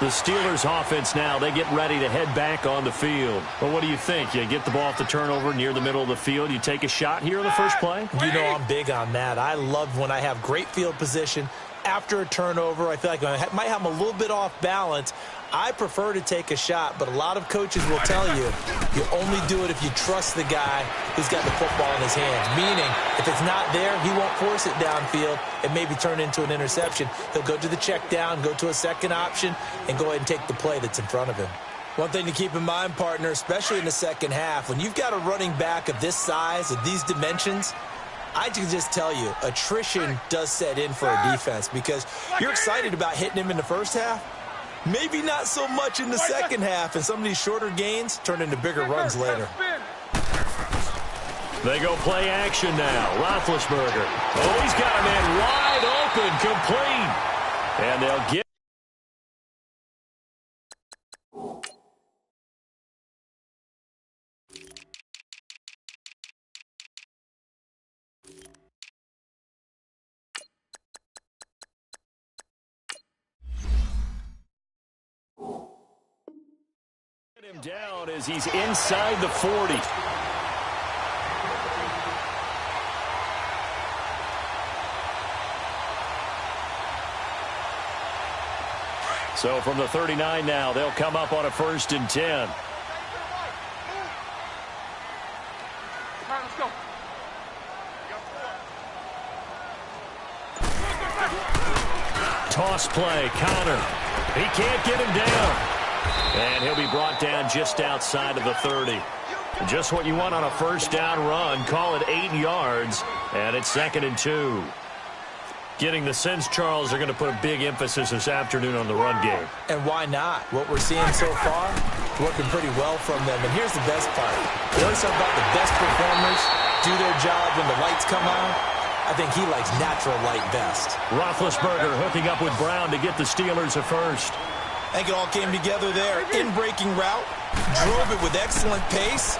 The Steelers offense now, they get ready to head back on the field. Well, what do you think? You get the ball off the turnover near the middle of the field. You take a shot here in the first play? You know I'm big on that. I love when I have great field position after a turnover. I feel like I might have them a little bit off balance. I prefer to take a shot, but a lot of coaches will tell you, you only do it if you trust the guy who's got the football in his hands. Meaning, if it's not there, he won't force it downfield and maybe turn into an interception. He'll go to the check down, go to a second option, and go ahead and take the play that's in front of him. One thing to keep in mind, partner, especially in the second half, when you've got a running back of this size, of these dimensions, I can just tell you, attrition does set in for a defense because you're excited about hitting him in the first half. Maybe not so much in the second half, and some of these shorter gains turn into bigger runs later. They go play action now. Roethlisberger. Oh, he's got a man wide open, complete. And they'll get. Him down as he's inside the 40. So from the 39 now, they'll come up on a 1st and 10. Let's go. Toss play, Connor. He can't get him down. And he'll be brought down just outside of the 30. Just what you want on a first down run. Call it 8 yards, and it's 2nd and 2. Getting the sense, Charles, they're going to put a big emphasis this afternoon on the run game. And why not? What we're seeing so far, working pretty well from them. And here's the best part. We always talk about the best performers do their job when the lights come on. I think he likes natural light best. Roethlisberger hooking up with Brown to get the Steelers a first. I think it all came together there. In-breaking route, drove it with excellent pace.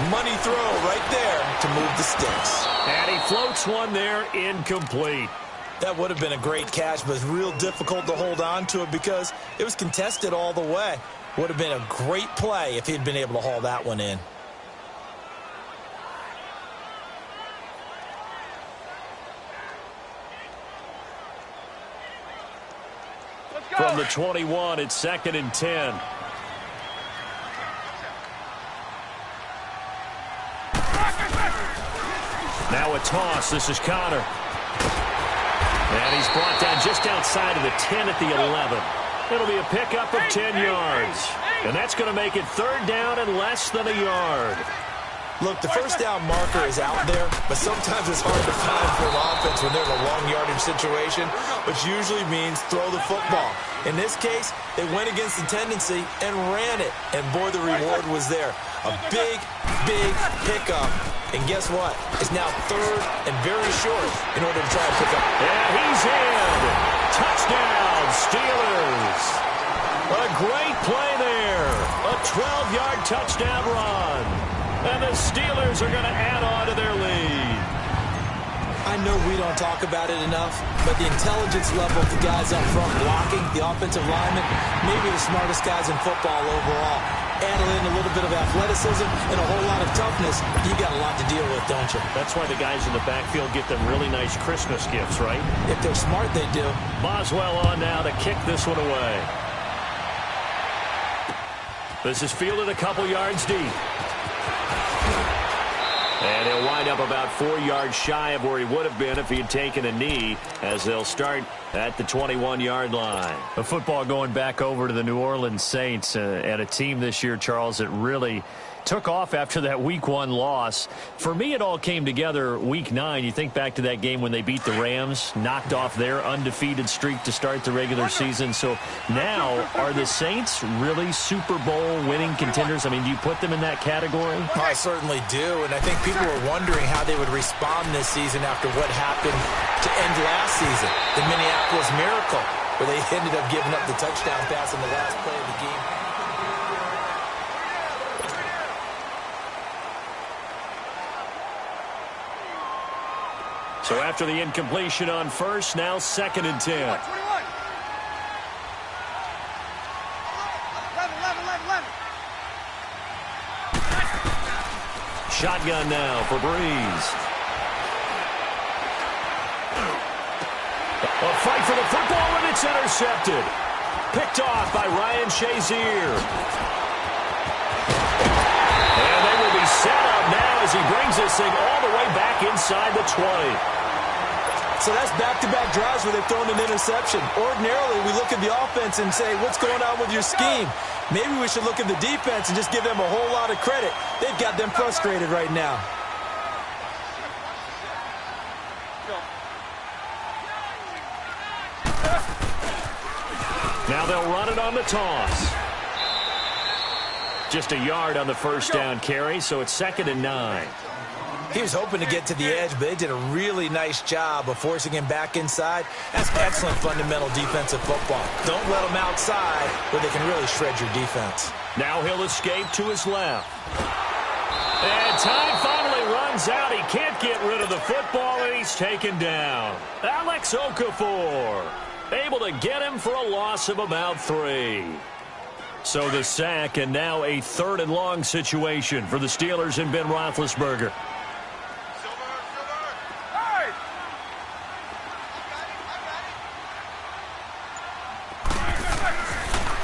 Money throw right there to move the sticks. And he floats one there, incomplete. That would have been a great catch, but it's real difficult to hold on to it because it was contested all the way. Would have been a great play if he'd been able to haul that one in. From the 21, it's 2nd and 10. Now a toss. This is Connor. And he's brought down just outside of the 10 at the 11. It'll be a pickup of 10 yards. And that's going to make it 3rd down and less than a yard. Look, the first down marker is out there, but sometimes it's hard to find for an offense when there's a long yardage situation, which usually means throw the football. In this case, they went against the tendency and ran it, and boy, the reward was there. A big, big pickup. And guess what? It's now 3rd and very short in order to try and pick up. And he's in. Touchdown, Steelers. A great play there. A 12-yard touchdown run. And the Steelers are going to add on to their lead. I know we don't talk about it enough, but the intelligence level of the guys up front blocking, the offensive linemen, maybe the smartest guys in football overall. Add in a little bit of athleticism and a whole lot of toughness, you got a lot to deal with, don't you? That's why the guys in the backfield get them really nice Christmas gifts, right? If they're smart, they do. Boswell on now to kick this one away. This is fielded a couple yards deep. And he'll wind up about 4 yards shy of where he would have been if he had taken a knee, as they'll start at the 21-yard line. The football going back over to the New Orleans Saints, and a team this year, Charles, that really took off after that Week 1 loss. For me, it all came together Week 9. You think back to that game when they beat the Rams, knocked off their undefeated streak to start the regular season. So now, are the Saints really Super Bowl winning contenders? I mean, do you put them in that category? I certainly do, and I think people were wondering how they would respond this season after what happened to end last season, the Minneapolis Miracle, where they ended up giving up the touchdown pass in the last play of the game. So after the incompletion on first, now 2nd and 10. Shotgun now for Breeze. A fight for the football, and it's intercepted. Picked off by Ryan Shazier. And they will be set up now as he brings this thing all the way back inside the 20. So that's back-to-back drives where they've thrown an interception. Ordinarily, we look at the offense and say, what's going on with your scheme? Maybe we should look at the defense and just give them a whole lot of credit. They've got them frustrated right now. Now they'll run it on the toss. Just a yard on the first down carry, so it's 2nd and 9. He was hoping to get to the edge, but they did a really nice job of forcing him back inside. That's excellent fundamental defensive football. Don't let him outside where they can really shred your defense. Now he'll escape to his left. And time finally runs out. He can't get rid of the football, and he's taken down. Alex Okafor able to get him for a loss of about 3. So the sack, and now a 3rd and long situation for the Steelers and Ben Roethlisberger.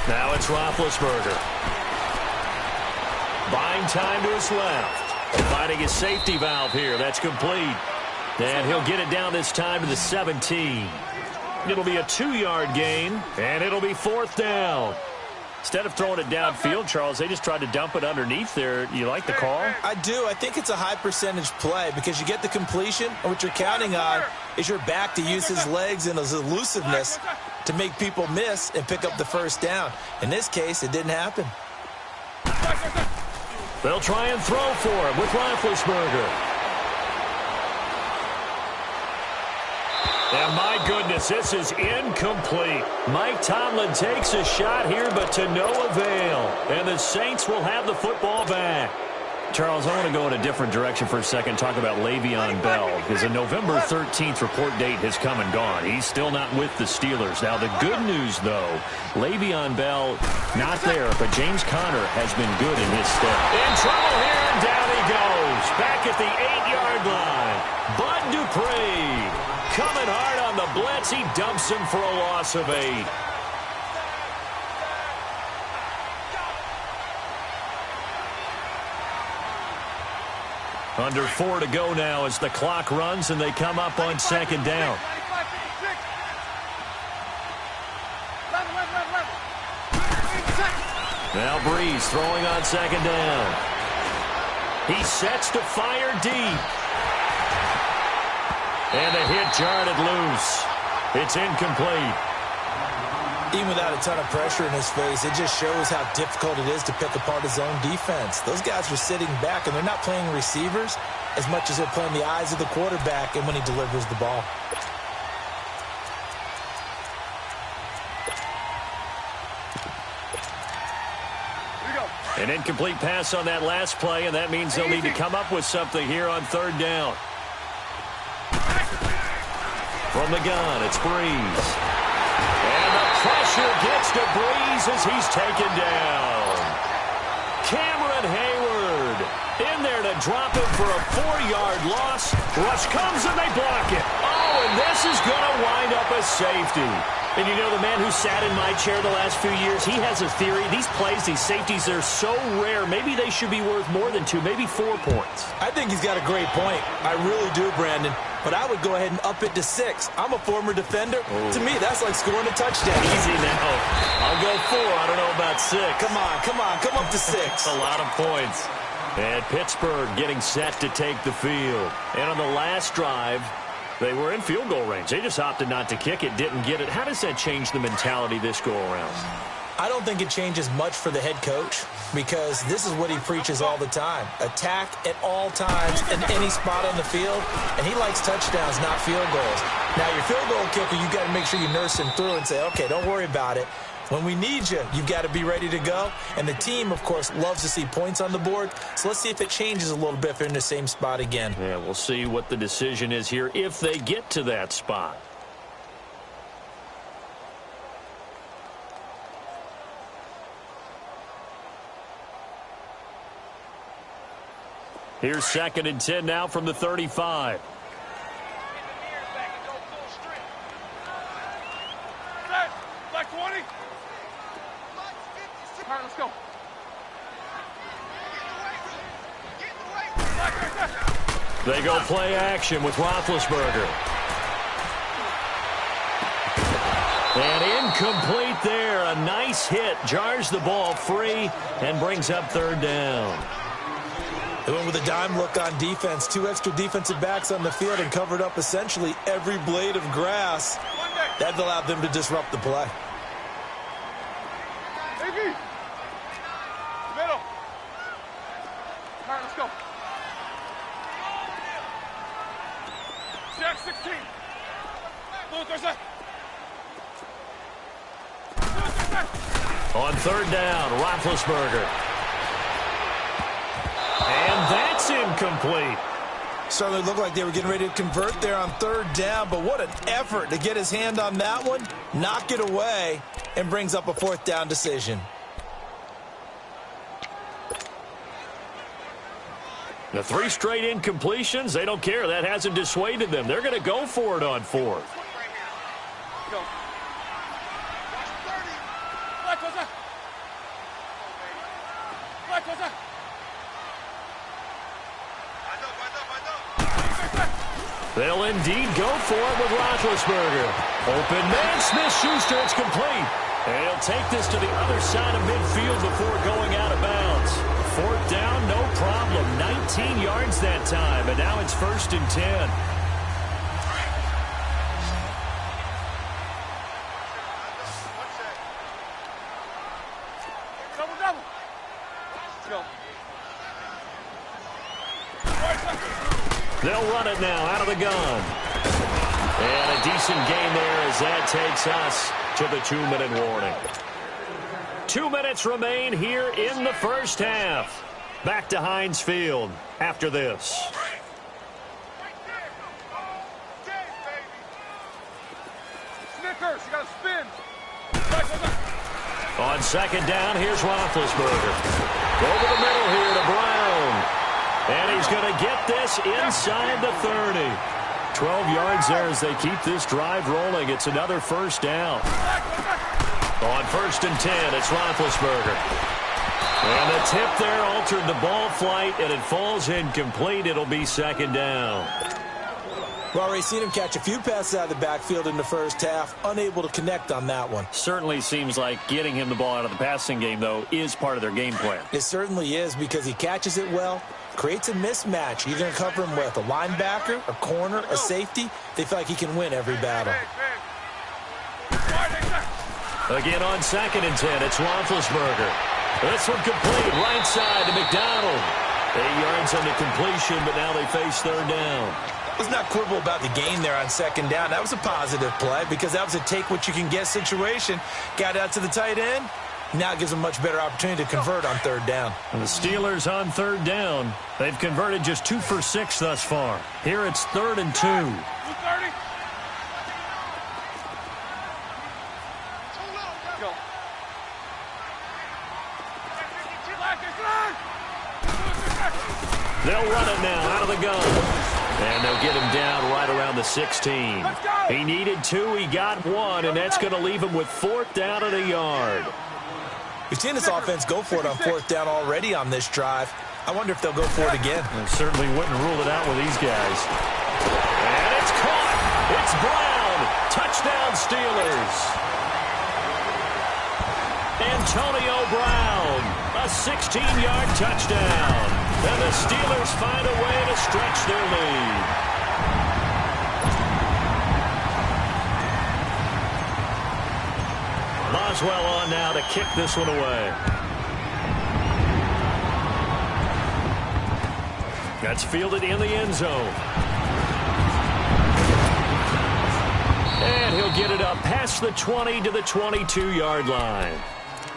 Now it's Roethlisberger. Buying time to his left. Finding his safety valve here. That's complete. And he'll get it down this time to the 17. It'll be a 2-yard gain, and it'll be 4th down. Instead of throwing it downfield, Charles, they just tried to dump it underneath there. You like the call? I do. I think it's a high-percentage play because you get the completion, and what you're counting on is your back to use his legs and his elusiveness to make people miss and pick up the first down. In this case, it didn't happen. They'll try and throw for him with Roethlisberger. And my goodness, this is incomplete. Mike Tomlin takes a shot here, but to no avail. And the Saints will have the football back. Charles, I want to go in a different direction for a second, talk about Le'Veon Bell, because the November 13th report date has come and gone. He's still not with the Steelers. Now, the good news, though, Le'Veon Bell not there, but James Conner has been good in his stead. In trouble here, and down he goes. Back at the 8-yard line. Bud Dupree coming hard on the blitz. He dumps him for a loss of 8. Under 4 to go now as the clock runs and they come up on 2nd down. Now Breeze throwing on 2nd down. He sets to fire deep. And the hit jarred it loose. It's incomplete. Even without a ton of pressure in his face, it just shows how difficult it is to pick apart his own defense. Those guys are sitting back, and they're not playing receivers as much as they're playing the eyes of the quarterback and when he delivers the ball. An incomplete pass on that last play, and that means they'll need to come up with something here on 3rd down. From the gun, it's Breeze. And the pressure gets to Breeze as he's taken down. Cameron Hayward in there to drop him for a 4-yard loss. Rush comes and they block it. Oh, and this is going to wind up a safety. And you know, the man who sat in my chair the last few years, he has a theory. These plays, these safeties, they're so rare. Maybe they should be worth more than 2, maybe 4 points. I think he's got a great point. I really do, Brandon. But I would go ahead and up it to 6. I'm a former defender. Ooh. To me, that's like scoring a touchdown. Easy now. I'll go 4. I don't know about 6. Come on. Come up to 6. A lot of points. And Pittsburgh getting set to take the field. And on the last drive, they were in field goal range. They just opted not to kick it, didn't get it. How does that change the mentality this go-around? I don't think it changes much for the head coach because this is what he preaches all the time. Attack at all times in any spot on the field, and he likes touchdowns, not field goals. Now, your field goal kicker, you got to make sure you nurse him through and say, okay, don't worry about it. When we need you, you've got to be ready to go. And the team, of course, loves to see points on the board. So let's see if it changes a little bit if they're in the same spot again. Yeah, we'll see what the decision is here if they get to that spot. Here's 2nd and 10 now from the 35. Black 20. All right, let's go. They go play action with Roethlisberger. And incomplete there. A nice hit. Jars the ball free and brings up 3rd down. They went with a dime look on defense. 2 extra defensive backs on the field and covered up essentially every blade of grass. That allowed them to disrupt the play. Middle. All right, let's go. Jack 16. On 3rd down, Roethlisberger. And that's incomplete. Certainly looked like they were getting ready to convert there on 3rd down, but what an effort to get his hand on that one, knock it away, and brings up a 4th down decision. The 3 straight incompletions, they don't care. That hasn't dissuaded them. They're going to go for it on 4th. Go. They'll indeed go for it with Roethlisberger. Open man, Smith-Schuster, it's complete. And he'll take this to the other side of midfield before going out of bounds. 4th down, no problem. 19 yards that time, and now it's 1st and 10. Double. Let's go. They'll run it now out of the gun. And a decent game there as that takes us to the 2-minute warning. 2 minutes remain here in the first half. Back to Heinz Field after this. Snickers, you got to spin. On 2nd down, here's Roethlisberger. Over the middle here to Brown. And he's going to get this inside the 30. 12 yards there as they keep this drive rolling. It's another 1st down. On 1st and 10, it's Roethlisberger. And the tip there altered the ball flight, and it falls incomplete. It'll be 2nd down. We've already seen him catch a few passes out of the backfield in the first half, unable to connect on that one. Certainly seems like getting him the ball out of the passing game, though, is part of their game plan. It certainly is because he catches it well, creates a mismatch. You're going to cover him with a linebacker, a corner, a safety. They feel like he can win every battle. Again on 2nd and 10, it's Roethlisberger. This one complete, right side to McDonald. 8 yards on the completion, but now they face 3rd down. Let's not quibble about the gain there on 2nd down. That was a positive play because that was a take-what-you-can-get situation. Got out to the tight end. Now it gives them a much better opportunity to convert on 3rd down. And the Steelers on 3rd down. They've converted just 2 for 6 thus far. Here it's 3rd and 2. 230. Go. They'll run it now out of the gun. And they'll get him down right around the 16. He needed 2, he got 1, and that's going to leave him with 4th down and a yard. We've seen this offense go for it on 4th down already on this drive. I wonder if they'll go for it again. I certainly wouldn't rule it out with these guys. And it's caught. It's Brown. Touchdown, Steelers. Antonio Brown, a 16-yard touchdown. And the Steelers find a way to stretch their lead. Boswell on now to kick this one away. That's fielded in the end zone. And he'll get it up past the 20 to the 22-yard line.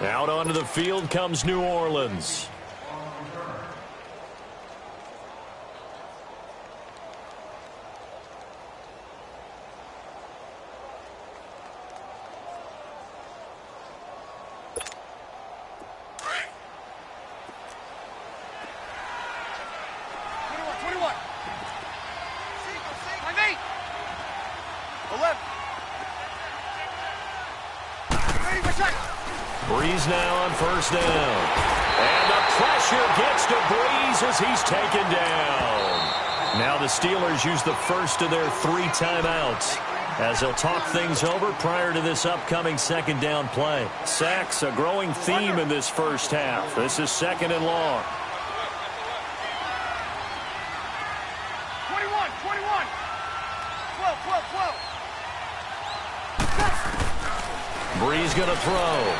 Out onto the field comes New Orleans. Breeze now on first down. And the pressure gets to Breeze as he's taken down. Now the Steelers use the first of their 3 timeouts as they'll talk things over prior to this upcoming second down play. Sacks, a growing theme in this first half. This is second and long. 21, 21. 12, 12, 12. Breeze going to throw.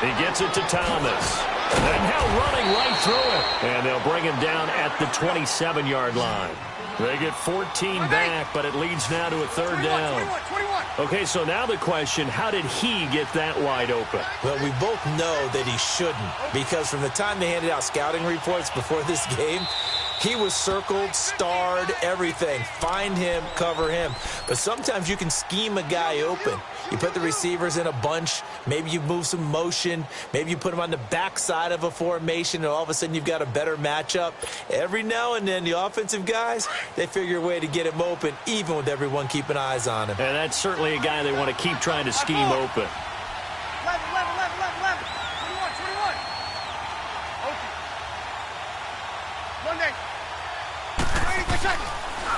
He gets it to Thomas. And now running right through it. And they'll bring him down at the 27-yard line. They get 14 back, but it leads now to a third down. 21. Okay, so now the question, how did he get that wide open? Well, we both know that he shouldn't, because from the time they handed out scouting reports before this game, he was circled, starred, everything. Find him, cover him. But sometimes you can scheme a guy open. You put the receivers in a bunch. Maybe you move some motion. Maybe you put them on the backside of a formation, and all of a sudden you've got a better matchup. Every now and then, the offensive guys, they figure a way to get him open, even with everyone keeping eyes on him. And that's certainly a guy they want to keep trying to scheme open. 11, 11, 11, 11. 21, 21. Okay. Monday.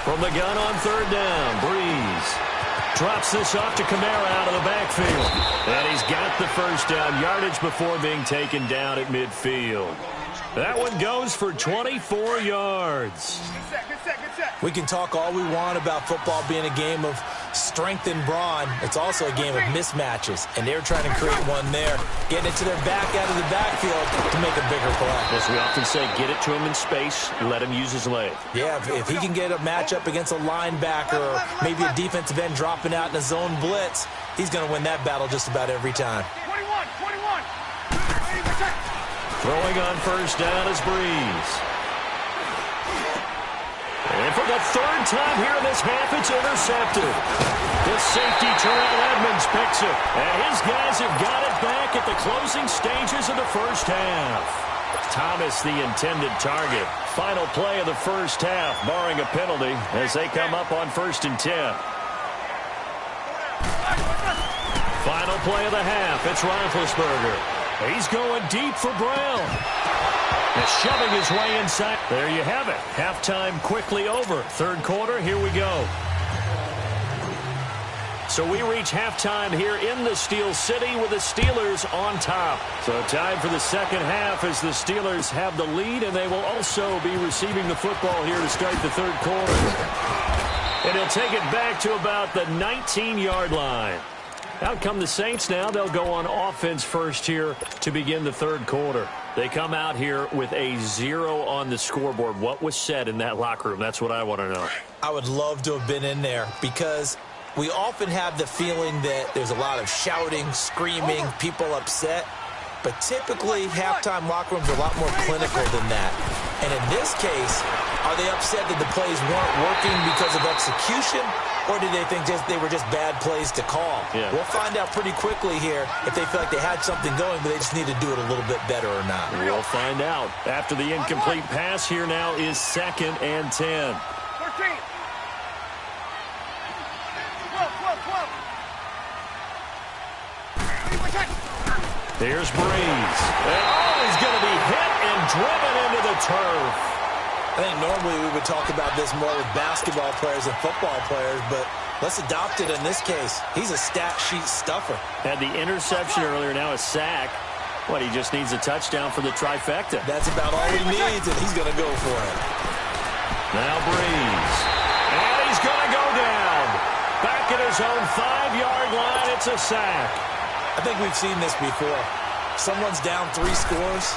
From the gun on third down, Breeze drops this off to Kamara out of the backfield. And he's got the first down yardage before being taken down at midfield. That one goes for 24 yards. Good set. We can talk all we want about football being a game of strength and brawn. It's also a game of mismatches, and they're trying to create one there, getting it to their back out of the backfield to make a bigger play. As we often say, get it to him in space, let him use his leg. Yeah, if he can get a matchup against a linebacker or maybe a defensive end dropping out in a zone blitz, he's going to win that battle just about every time. 21. Throwing on first down is Breeze. And for the third time here in this half, it's intercepted. The safety, Terrell Edmonds, picks it. And his guys have got it back at the closing stages of the first half. Thomas, the intended target. Final play of the first half, barring a penalty, as they come up on 1st and 10. Final play of the half, it's Roethlisberger. He's going deep for Brown. And shoving his way inside. There you have it. Halftime quickly over. Third quarter, here we go. So we reach halftime here in the Steel City with the Steelers on top. So time for the second half as the Steelers have the lead, and they will also be receiving the football here to start the third quarter. And he'll take it back to about the 19-yard line. Out come the Saints now. They'll go on offense first here to begin the third quarter. They come out here with a 0 on the scoreboard. What was said in that locker room? That's what I want to know. I would love to have been in there because we often have the feeling that there's a lot of shouting, screaming, people upset. But typically, halftime locker rooms are a lot more clinical than that. And in this case, are they upset that the plays weren't working because of execution? Or do they think they were just bad plays to call? Yeah. We'll find out pretty quickly here if they feel like they had something going, but they just need to do it a little bit better or not. We'll find out. After the incomplete pass, here now is 2nd and 10. 13. 12. Here's Breeze. And he's going to be hit and driven into the turf. I think normally we would talk about this more with basketball players and football players, but let's adopt it in this case. He's a stat sheet stuffer. Had the interception earlier, now a sack. What, he just needs a touchdown for the trifecta. That's about all he needs, and he's going to go for it. Now Breeze. And he's going to go down. Back at his own 5-yard line, it's a sack. I think we've seen this before. Someone's down 3 scores.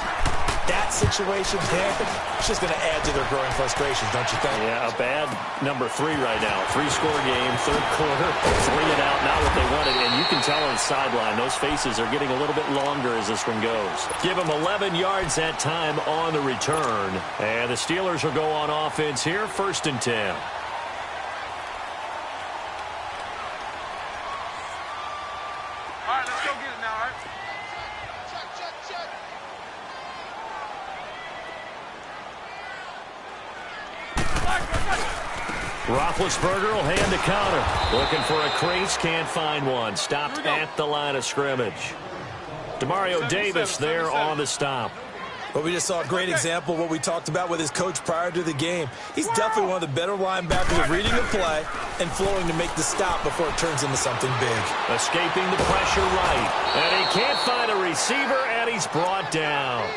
That situation there, it's just going to add to their growing frustrations, don't you think? Yeah, a bad number 3 right now. 3-score game, third quarter, 3 and out, not what they wanted. And you can tell on the sideline, those faces are getting a little bit longer as this one goes. Give them 11 yards that time on the return. And the Steelers will go on offense here, 1st and 10. All right, let's go get it now, all right? Check. Roethlisberger will hand the counter. Looking for a crease, can't find one. Stopped at the line of scrimmage. Demario Davis there on the stop. Well, we just saw a great example of what we talked about with his coach prior to the game. He's definitely one of the better linebackers of reading the play and flowing to make the stop before it turns into something big. Escaping the pressure right. And he can't find a receiver, and he's brought down.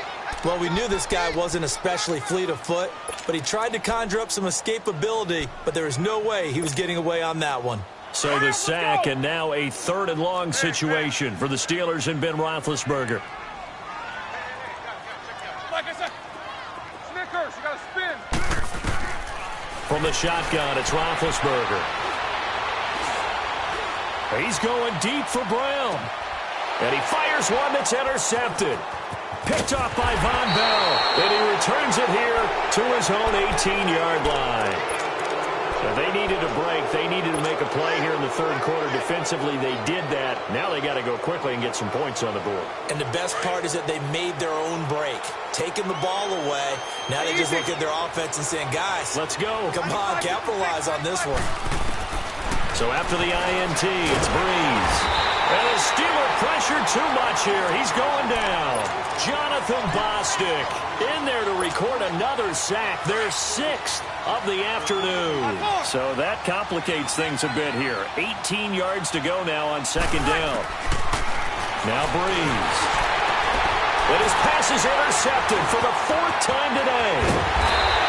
Well, we knew this guy wasn't especially fleet of foot, but he tried to conjure up some escapability, but there was no way he was getting away on that one. So the sack, and now a 3rd and long situation for the Steelers and Ben Roethlisberger. From the shotgun, it's Roethlisberger. He's going deep for Brown. And he fires one that's intercepted. Picked off by Von Bell. And he returns it here to his own 18-yard line. Now, they needed a break. They needed to make a play here in the 3rd quarter. Defensively, they did that. Now they got to go quickly and get some points on the board. And the best part is that they made their own break. Taking the ball away. Now they just look at their offense and saying, guys, let's go. Come on, capitalize on this one. So after the INT, it's Breeze. And the Steeler pressured too much here. He's going down. Jonathan Bostic in there to record another sack. Their 6th of the afternoon. So that complicates things a bit here. 18 yards to go now on 2nd down. Now Breeze. And his pass is intercepted for the 4th time today.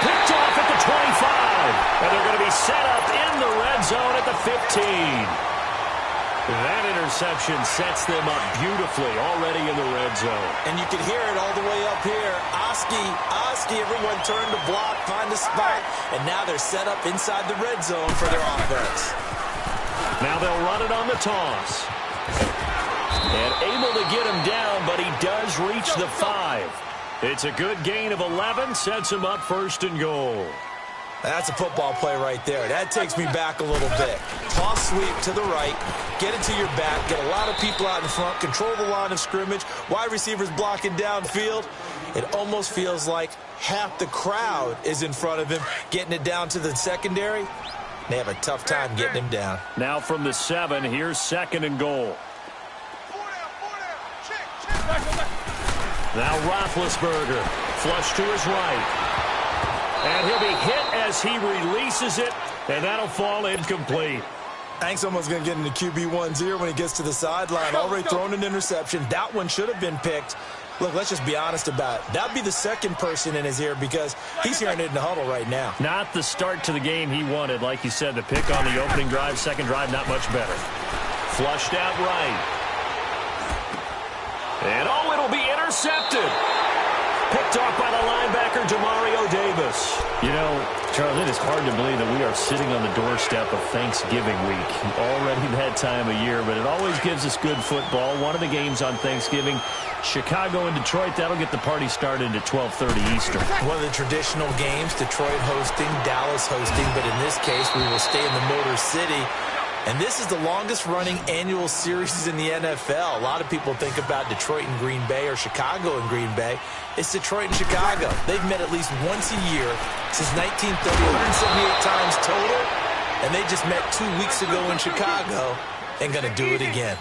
Picked off at the 25. And they're going to be set up in the red zone at the 15. That interception sets them up beautifully already in the red zone. And you can hear it all the way up here. Oski, everyone turned to block, find a spot, and now they're set up inside the red zone for their offense. Now they'll run it on the toss. And able to get him down, but he does reach the 5. It's a good gain of 11, sets him up 1st and goal. That's a football play right there. That takes me back a little bit. Toss sweep to the right, get it to your back, get a lot of people out in front, control the line of scrimmage, wide receivers blocking downfield. It almost feels like half the crowd is in front of him, getting it down to the secondary. They have a tough time getting him down. Now from the 7, here's 2nd and goal. Now Roethlisberger, flush to his right. And he'll be hit as he releases it, and that'll fall incomplete. I think someone's going to get into QB1-0 when he gets to the sideline. Already thrown an interception. That one should have been picked. Look, let's just be honest about it. That would be the 2nd person in his ear because he's hearing it in the huddle right now. Not the start to the game he wanted. Like you said, the pick on the opening drive, 2nd drive, not much better. Flushed out right. And oh, it'll be intercepted. Picked off by the linebacker, Demario Davis. You know, Charles, it is hard to believe that we are sitting on the doorstep of Thanksgiving week. Already that time of year, but it always gives us good football. One of the games on Thanksgiving, Chicago and Detroit, that'll get the party started at 12:30 Eastern. One of the traditional games, Detroit hosting, Dallas hosting, but in this case, we will stay in the Motor City. And this is the longest-running annual series in the NFL. A lot of people think about Detroit and Green Bay or Chicago and Green Bay. It's Detroit and Chicago. They've met at least once a year since 1930, 178 times total. And they just met 2 weeks ago in Chicago and going to do it again.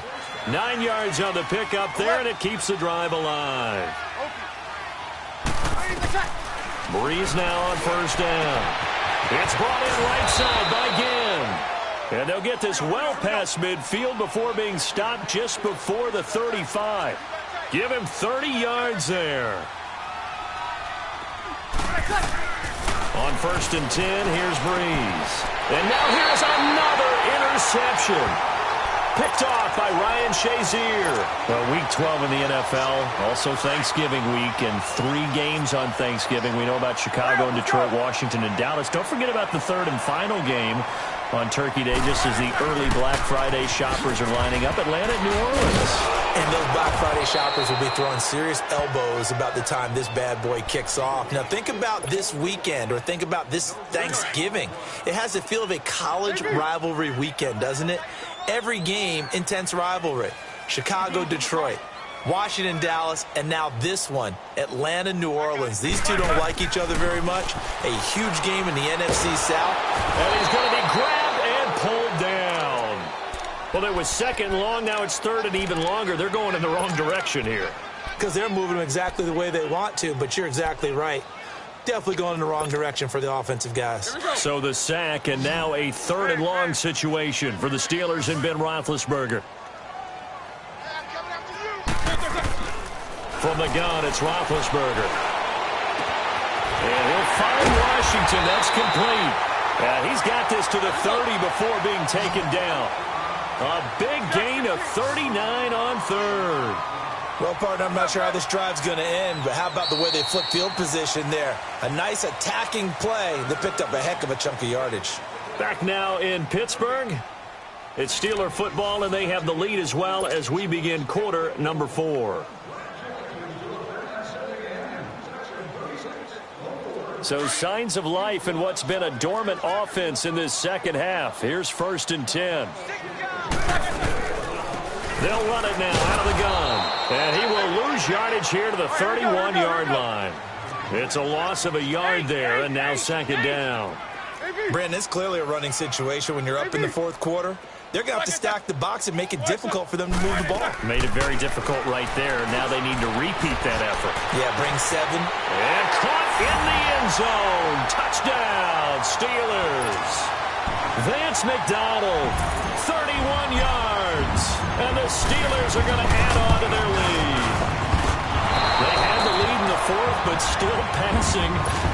9 yards on the pickup there, and it keeps the drive alive. Breeze now on 1st down. It's brought in right side by Ginn. And they'll get this well past midfield before being stopped just before the 35. Give him 30 yards there. On 1st and 10, here's Breeze. And now here's another interception. Picked off by Ryan Shazier. Well, week 12 in the NFL, also Thanksgiving week, and 3 games on Thanksgiving. We know about Chicago and Detroit, Washington, and Dallas. Don't forget about the 3rd and final game on Turkey Day, just as the early Black Friday shoppers are lining up. Atlanta, New Orleans. And those Black Friday shoppers will be throwing serious elbows about the time this bad boy kicks off. Now, think about this weekend, or think about this Thanksgiving. It has the feel of a college rivalry weekend, doesn't it? Every game, intense rivalry. Chicago, Detroit, Washington, Dallas, and now this one, Atlanta, New Orleans. These two don't like each other very much. A huge game in the NFC South. And he's going to be Well, it was second and long. Now it's third and even longer. They're going in the wrong direction here. Because they're moving them exactly the way they want to, but you're exactly right. Definitely going in the wrong direction for the offensive guys. So the sack, and now a third and long situation for the Steelers and Ben Roethlisberger. From the gun, it's Roethlisberger. And he'll find Washington. That's complete. And he's got this to the 30 before being taken down. A big gain of 39 on third. Well, partner, I'm not sure how this drive's going to end, but how about the way they flip field position there? A nice attacking play that picked up a heck of a chunk of yardage. Back now in Pittsburgh. It's Steeler football, and they have the lead as well as we begin quarter number 4. So signs of life in what's been a dormant offense in this second half. Here's 1st and 10. They'll run it now out of the gun. And he will lose yardage here to the 31-yard line. It's a loss of a yard there, and now 2nd down. Brandon, it's clearly a running situation when you're up in the 4th quarter. They're going to have to stack the box and make it difficult for them to move the ball. Made it very difficult right there. Now they need to repeat that effort. Yeah, bring 7. And caught in the end zone. Touchdown, Steelers. Vance McDonald, 31 yards. And the Steelers are going to add on to their lead. They had the lead in the 4th, but still passing.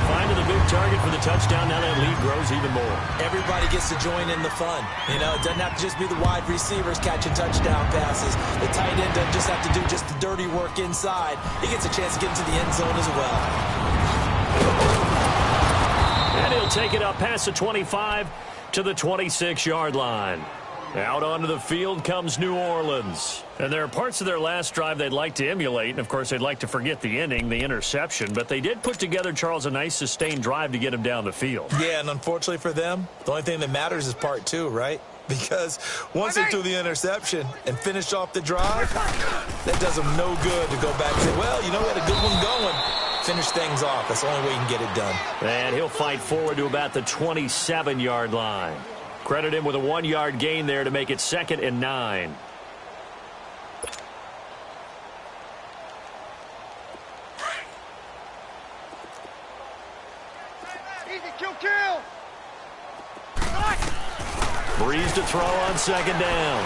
Finding the big target for the touchdown. Now that lead grows even more. Everybody gets to join in the fun. You know, it doesn't have to just be the wide receivers catching touchdown passes. The tight end doesn't just have to do just the dirty work inside. He gets a chance to get into the end zone as well. And he'll take it up past the 25 to the 26-yard line. Out onto the field comes New Orleans. And there are parts of their last drive they'd like to emulate. And, of course, they'd like to forget the inning, the interception. But they did put together, Charles, a nice sustained drive to get him down the field. Yeah, and unfortunately for them, the only thing that matters is part 2, right? Because once they threw the interception and finished off the drive, that does them no good to go back and say, well, you know, we had a good one going. Finish things off. That's the only way you can get it done. And he'll fight forward to about the 27-yard line. Credit him with a 1-yard gain there to make it 2nd and 9. Easy, kill. Breeze to throw on 2nd down.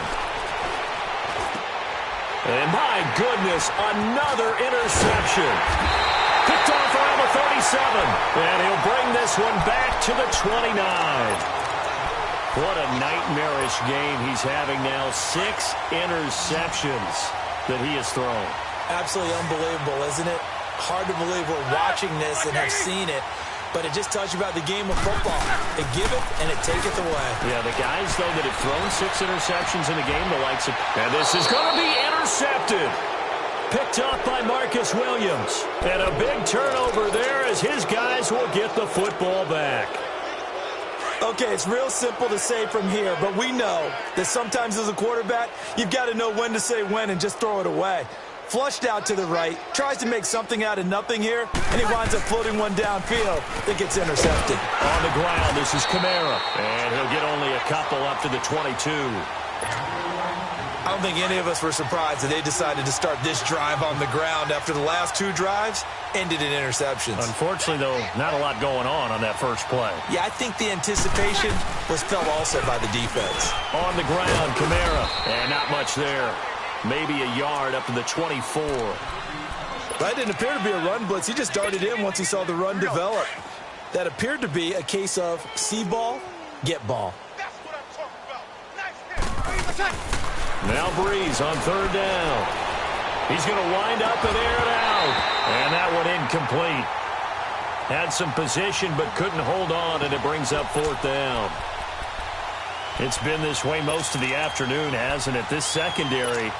And my goodness, another interception. Picked off around the 37. And he'll bring this one back to the 29. What a nightmarish game he's having now. 6 interceptions that he has thrown. Absolutely unbelievable, isn't it? Hard to believe we're watching this and have seen it, but it just tells you about the game of football. It giveth and it taketh away. Yeah, the guys, though, that have thrown 6 interceptions in a game, the likes of... And this is going to be intercepted. Picked up by Marcus Williams. And a big turnover there as his guys will get the football back. Okay, it's real simple to say from here, but we know that sometimes as a quarterback, you've got to know when to say when and just throw it away. Flushed out to the right, tries to make something out of nothing here, and he winds up floating one downfield that gets intercepted. On the ground, this is Kamara, and he'll get only a couple up to the 22. I don't think any of us were surprised that they decided to start this drive on the ground after the last 2 drives ended in interceptions. Unfortunately, though, not a lot going on that first play. Yeah, I think the anticipation was felt also by the defense. On the ground, Kamara, and not much there. Maybe a yard up to the 24. That didn't appear to be a run blitz. He just darted in once he saw the run develop. That appeared to be a case of see ball, get ball. That's what I'm talking about. Nice hit. Now Breeze on 3rd down. He's going to wind up and air it out. And that one incomplete. Had some position but couldn't hold on, and it brings up 4th down. It's been this way most of the afternoon, hasn't it? This secondary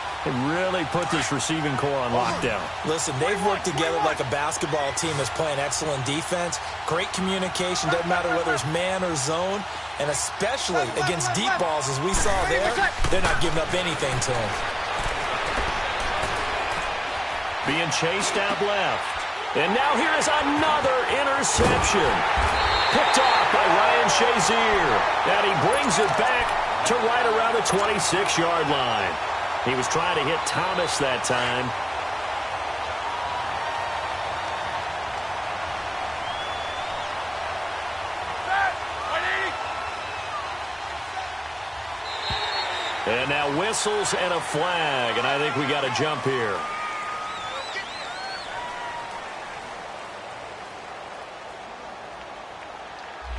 really put this receiving core on lockdown. Listen, they've worked together like a basketball team that's playing excellent defense. Great communication, doesn't matter whether it's man or zone. And especially against deep balls, as we saw there, they're not giving up anything to him. Being chased out left. And now here is another interception. Picked off by Ryan Shazier. And he brings it back to right around the 26-yard line. He was trying to hit Thomas that time. And now whistles and a flag, and I think we got a jump here.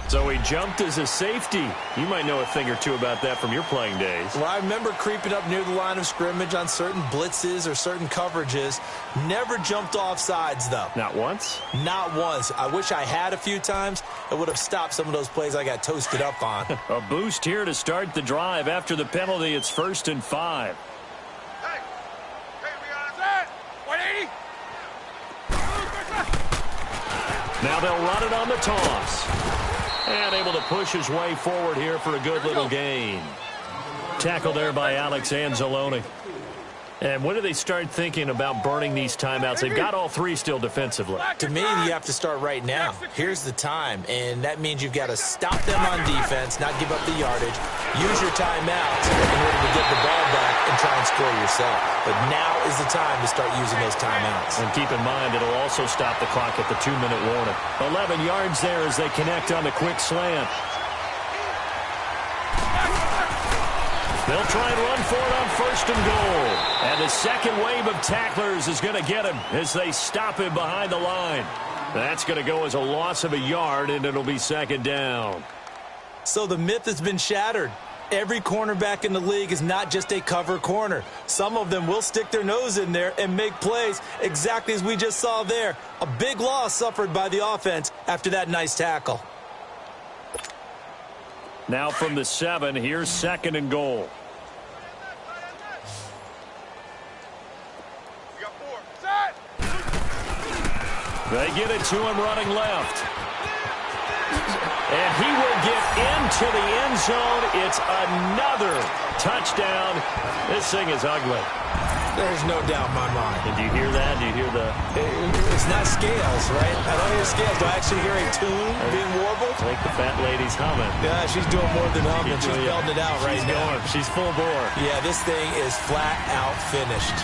So he jumped as a safety. You might know a thing or two about that from your playing days. Well, I remember creeping up near the line of scrimmage on certain blitzes or certain coverages. Never jumped off sides, though. Not once? Not once. I wish I had a few times. It would have stopped some of those plays I got toasted up on. A boost here to start the drive. After the penalty, it's 1st and 5. Hey, we got it. 180. Now they'll run it on the toss. And able to push his way forward here for a good little gain. Tackle there by Alex Anzalone. And when do they start thinking about burning these timeouts? They've got all three still defensively. To me, you have to start right now. Here's the time, and that means you've got to stop them on defense, not give up the yardage, use your timeouts in order to get the ball back and try and score yourself. But now is the time to start using those timeouts. And keep in mind, it'll also stop the clock at the 2-minute warning. 11 yards there as they connect on the quick slant. They'll try and run for it on 1st and goal. And the second wave of tacklers is going to get him as they stop him behind the line. That's going to go as a loss of a yard, and it'll be 2nd down. So the myth has been shattered. Every cornerback in the league is not just a cover corner. Some of them will stick their nose in there and make plays exactly as we just saw there. A big loss suffered by the offense after that nice tackle. Now from the 7, here's 2nd and goal. We got 4. Set. They get it to him running left. And he will get into the end zone. It's another touchdown. This thing is ugly. There's no doubt in my mind. Did you hear that? Do you hear the... It's not scales, right? I don't hear scales. Do I actually hear a tune being warbled? I think the fat lady's humming. Yeah, she's doing more than humming. She's belting it out right now. She's going. She's full bore. Yeah, this thing is flat out finished.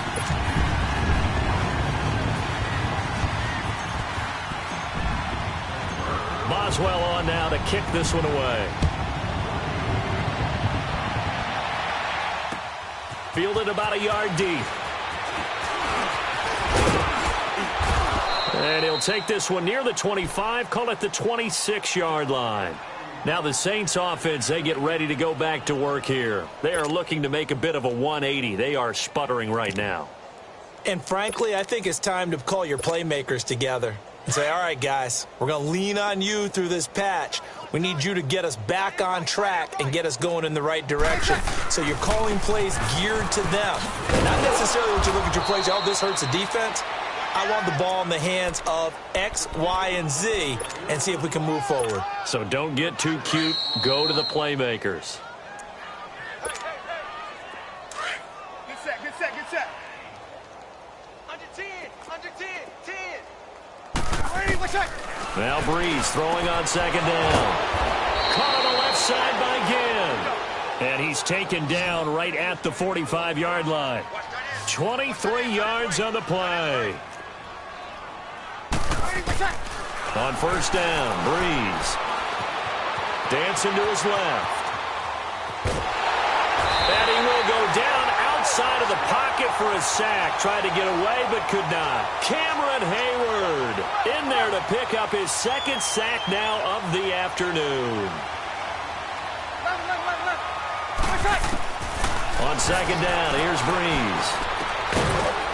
Boswell on now to kick this one away. Fielded about a yard deep. And he'll take this one near the 25, call it the 26-yard line. Now the Saints offense, they get ready to go back to work here. They are looking to make a bit of a 180. They are sputtering right now. And frankly, I think it's time to call your playmakers together and say, all right, guys, we're going to lean on you through this patch. We need you to get us back on track and get us going in the right direction. So you're calling plays geared to them. Not necessarily when you look at your plays, oh, this hurts the defense. I want the ball in the hands of X, Y, and Z and see if we can move forward. So don't get too cute. Go to the playmakers. Get set, get set, get set. Under 10, under 10, 10. Ready, what's that? Now Breeze throwing on 2nd down. Caught on the left side by Ginn. And he's taken down right at the 45-yard line. 23 yards on the play. On 1st down, Breeze. Dancing to his left. And he will go down outside of the pocket for a sack. Tried to get away, but could not. Cameron Hayward in there to pick up his 2nd sack now of the afternoon. On 2nd down, here's Breeze.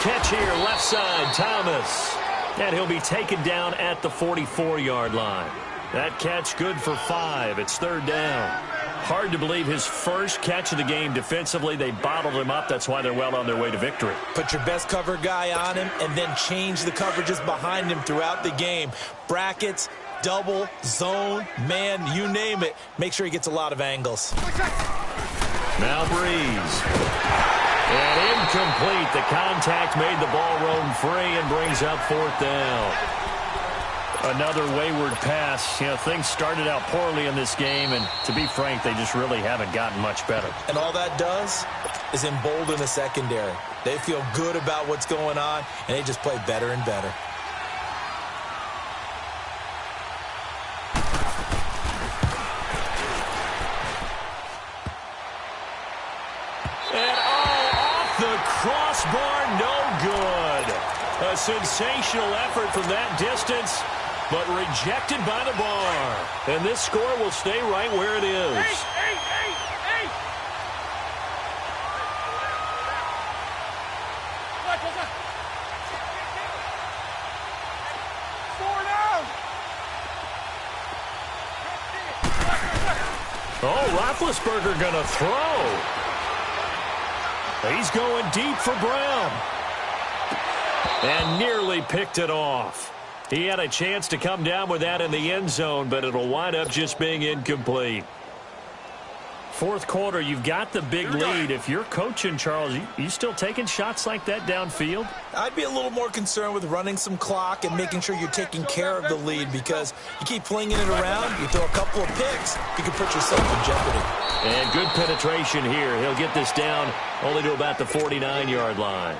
Catch here, left side, Thomas. And he'll be taken down at the 44-yard line. That catch good for 5. It's 3rd down. Hard to believe his first catch of the game defensively. They bottled him up. That's why they're well on their way to victory. Put your best cover guy on him and then change the coverages behind him throughout the game. Brackets, double, zone, man, you name it. Make sure he gets a lot of angles. Now Breeze. And incomplete. The contact made the ball roam free and brings up 4th down. Another wayward pass. You know, things started out poorly in this game, and to be frank, they just really haven't gotten much better. And all that does is embolden the secondary. They feel good about what's going on, and they just play better and better. And off the crossbar, no good. A sensational effort from that distance, but rejected by the bar. And this score will stay right where it is. Hey! Four down! Oh, Roethlisberger gonna throw. He's going deep for Brown. And nearly picked it off. He had a chance to come down with that in the end zone, but it'll wind up just being incomplete. Fourth quarter, you've got the big lead. If you're coaching, Charles, you still taking shots like that downfield? I'd be a little more concerned with running some clock and making sure you're taking care of the lead, because you keep flinging it around, you throw a couple of picks, you can put yourself in jeopardy. And good penetration here. He'll get this down only to about the 49-yard line.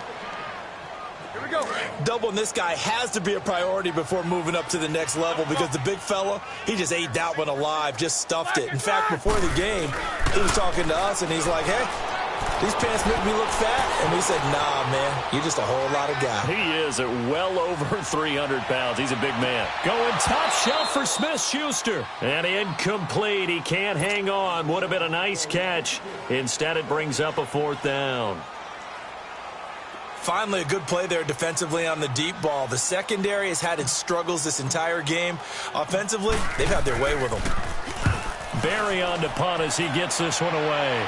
Here we go. Doubling this guy has to be a priority before moving up to the next level, because the big fella, he just ate that one alive, just stuffed it. In fact, before the game, he was talking to us, and he's like, hey, these pants make me look fat. And we said, nah, man, you're just a whole lot of guy. He is at well over 300 pounds. He's a big man. Going top shelf for Smith-Schuster. And incomplete. He can't hang on. Would have been a nice catch. Instead, it brings up a fourth down. Finally, a good play there defensively on the deep ball. The secondary has had its struggles this entire game. Offensively, they've had their way with them. Barry on to punt as he gets this one away.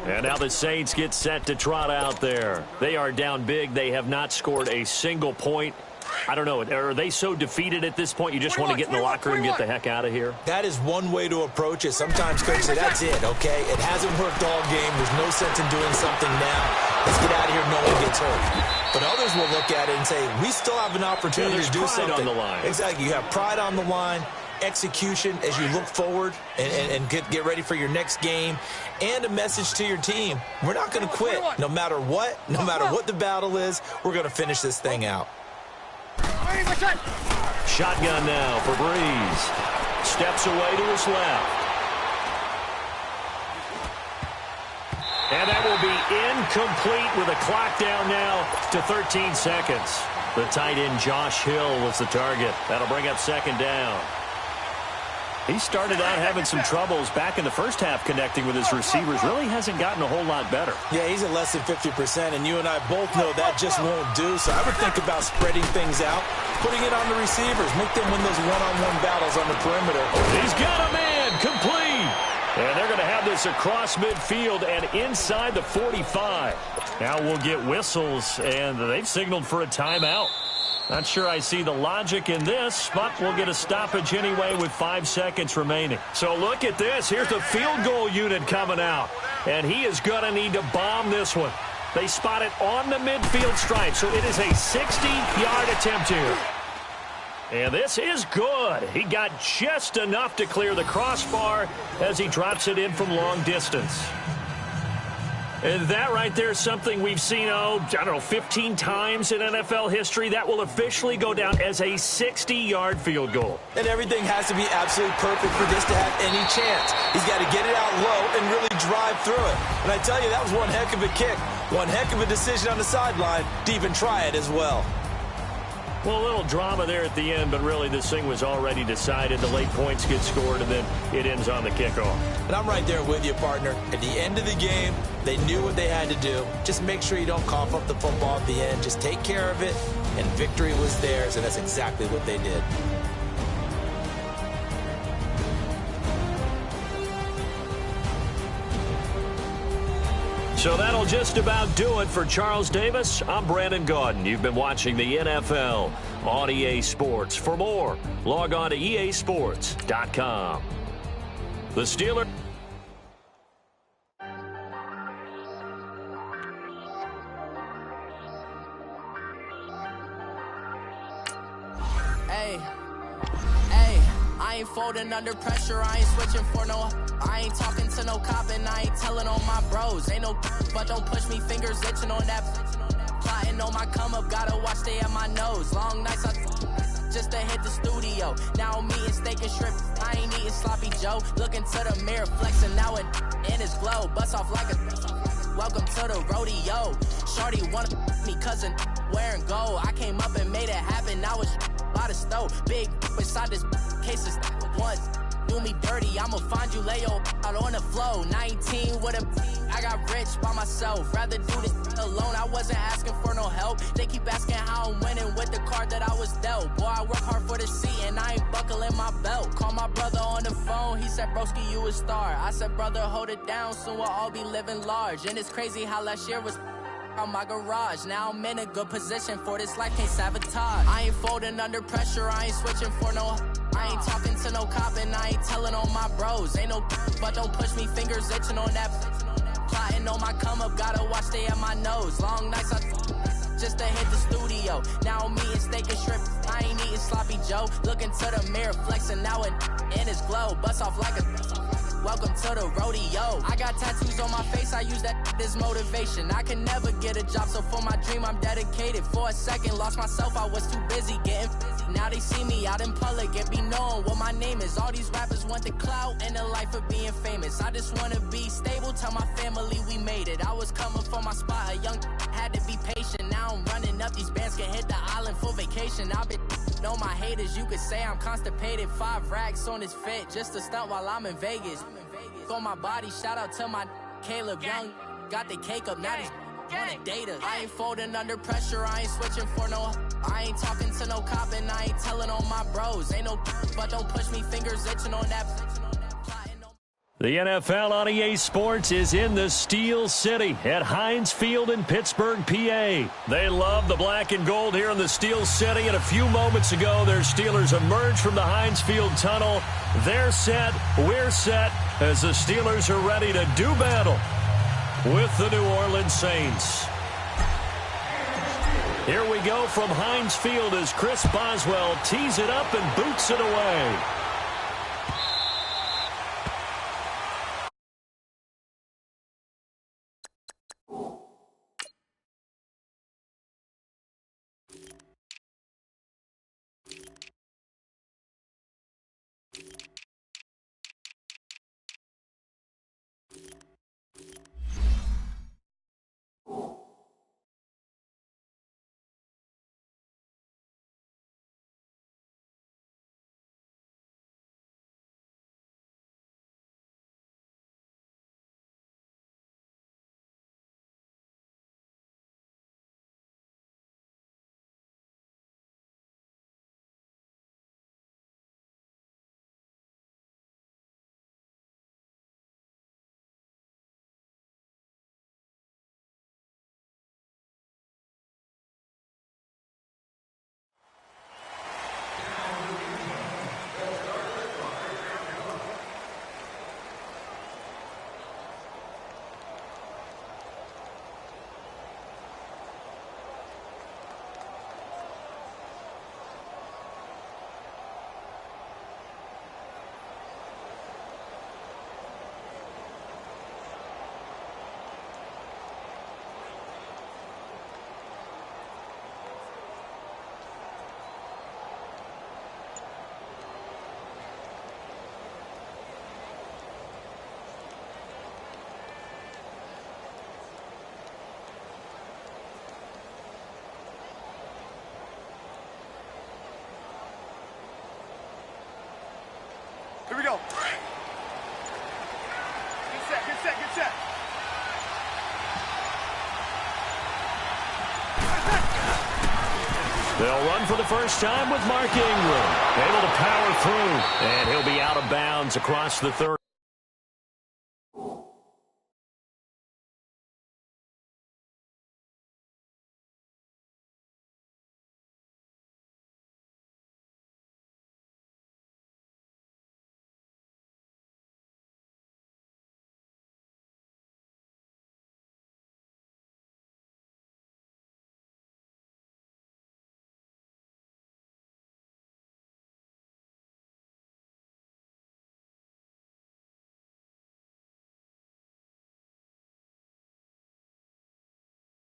And now the Saints get set to trot out there. They are down big. They have not scored a single point. I don't know. Are they so defeated at this point you just want to get in the locker room and get the heck out of here? That is one way to approach it. Sometimes coaches say, that's it, okay? It hasn't worked all game. There's no sense in doing something now. Let's get out of here. No one gets hurt. But others will look at it and say, we still have an opportunity to do something. On the line. Exactly. You have pride on the line, execution as you look forward and get ready for your next game, and a message to your team. We're not going to quit. No matter what the battle is, we're going to finish this thing out. Shotgun now for Breeze. Steps away to his left. And that will be incomplete with a clock down now to 13 seconds. The tight end Josh Hill was the target. That'll bring up second down. He started out having some troubles back in the first half connecting with his receivers. Really hasn't gotten a whole lot better. Yeah, he's at less than 50%, and you and I both know that just won't do. So I would think about spreading things out, putting it on the receivers, make them win those one-on-one battles on the perimeter. He's got a man, complete. And they're going to have this across midfield and inside the 45. Now we'll get whistles, and they've signaled for a timeout. Not sure I see the logic in this, but we'll get a stoppage anyway with 5 seconds remaining. So look at this. Here's the field goal unit coming out, and he is going to need to bomb this one. They spot it on the midfield stripe, so it is a 60-yard attempt here. And this is good. He got just enough to clear the crossbar as he drops it in from long distance. And that right there is something we've seen, I don't know, 15 times in NFL history. That will officially go down as a 60-yard field goal. And everything has to be absolutely perfect for this to have any chance. He's got to get it out low and really drive through it. And I tell you, that was one heck of a kick. One heck of a decision on the sideline to even try it as well. Well, a little drama there at the end, but really this thing was already decided. The late points get scored, and then it ends on the kickoff. And I'm right there with you, partner. At the end of the game, they knew what they had to do. Just make sure you don't cough up the football at the end. Just take care of it, and victory was theirs, and that's exactly what they did. So that'll just about do it for Charles Davis. I'm Brandon Gaudin. You've been watching the NFL on EA Sports. For more, log on to easports.com. The Steelers. I ain't folding under pressure, I ain't switching for no. I ain't talking to no cop and I ain't telling on my bros. Ain't no but don't push me, fingers itching on that. Plotting on my come up, gotta watch stay at my nose. Long nights just to hit the studio. Now I'm eating steak and shrimp, I ain't eating sloppy Joe. Looking to the mirror, flexing now it in his glow. Bust off like a welcome to the rodeo. Shorty wanna me cousin wearing gold. I came up and made it happen, now it's by the stove. Big beside this case is once do me dirty, I'ma find you lay your out on the floor. 19 with a I got rich by myself, rather do this alone. I wasn't asking for no help, they keep asking how I'm winning with the card that I was dealt. Boy, I work hard for the seat and I ain't buckling my belt. Call my brother on the phone, he said broski you a star. I said brother hold it down, soon we'll all be living large. And it's crazy how last year was on my garage. Now I'm in a good position for this life, can't sabotage. I ain't folding under pressure, I ain't switching for no. I ain't talking to no cop and I ain't telling on my bros. Ain't no but don't push me, fingers itching on that. Plotting on my come up, gotta watch stay at my nose. Long nights just to hit the studio. Now I'm eating steak and shrimp, I ain't eating sloppy Joe. Looking to the mirror, flexing now it in his glow. Bust off like a welcome to the rodeo. I got tattoos on my face, I use that as motivation. I can never get a job, so for my dream I'm dedicated. For a second, lost myself, I was too busy getting busy. Now they see me out in public and be knowing what my name is. All these rappers want the clout and the life of being famous. I just wanna be stable, tell my family we made it. I was coming for my spot, a young had to be patient. Now I'm running up, these bands can hit the island for vacation. I've been know my haters, you could say I'm constipated. 5 racks on his fit, just a stunt while I'm in Vegas. On my body, shout out to my Caleb Young. Got the cake up, now he's on a data. I ain't folding under pressure, I ain't switching for no. I ain't talking to no cop and I ain't telling on my bros. Ain't no but don't push me, fingers itching on that. The NFL on EA Sports is in the Steel City at Heinz Field in Pittsburgh, PA. They love the black and gold here in the Steel City, and a few moments ago, their Steelers emerged from the Heinz Field tunnel. They're set, we're set, as the Steelers are ready to do battle with the New Orleans Saints. Here we go from Heinz Field as Chris Boswell tees it up and boots it away. Here we go. Get set, get set, get set. They'll run for the first time with Mark Ingram. Able to power through, and he'll be out of bounds across the 30.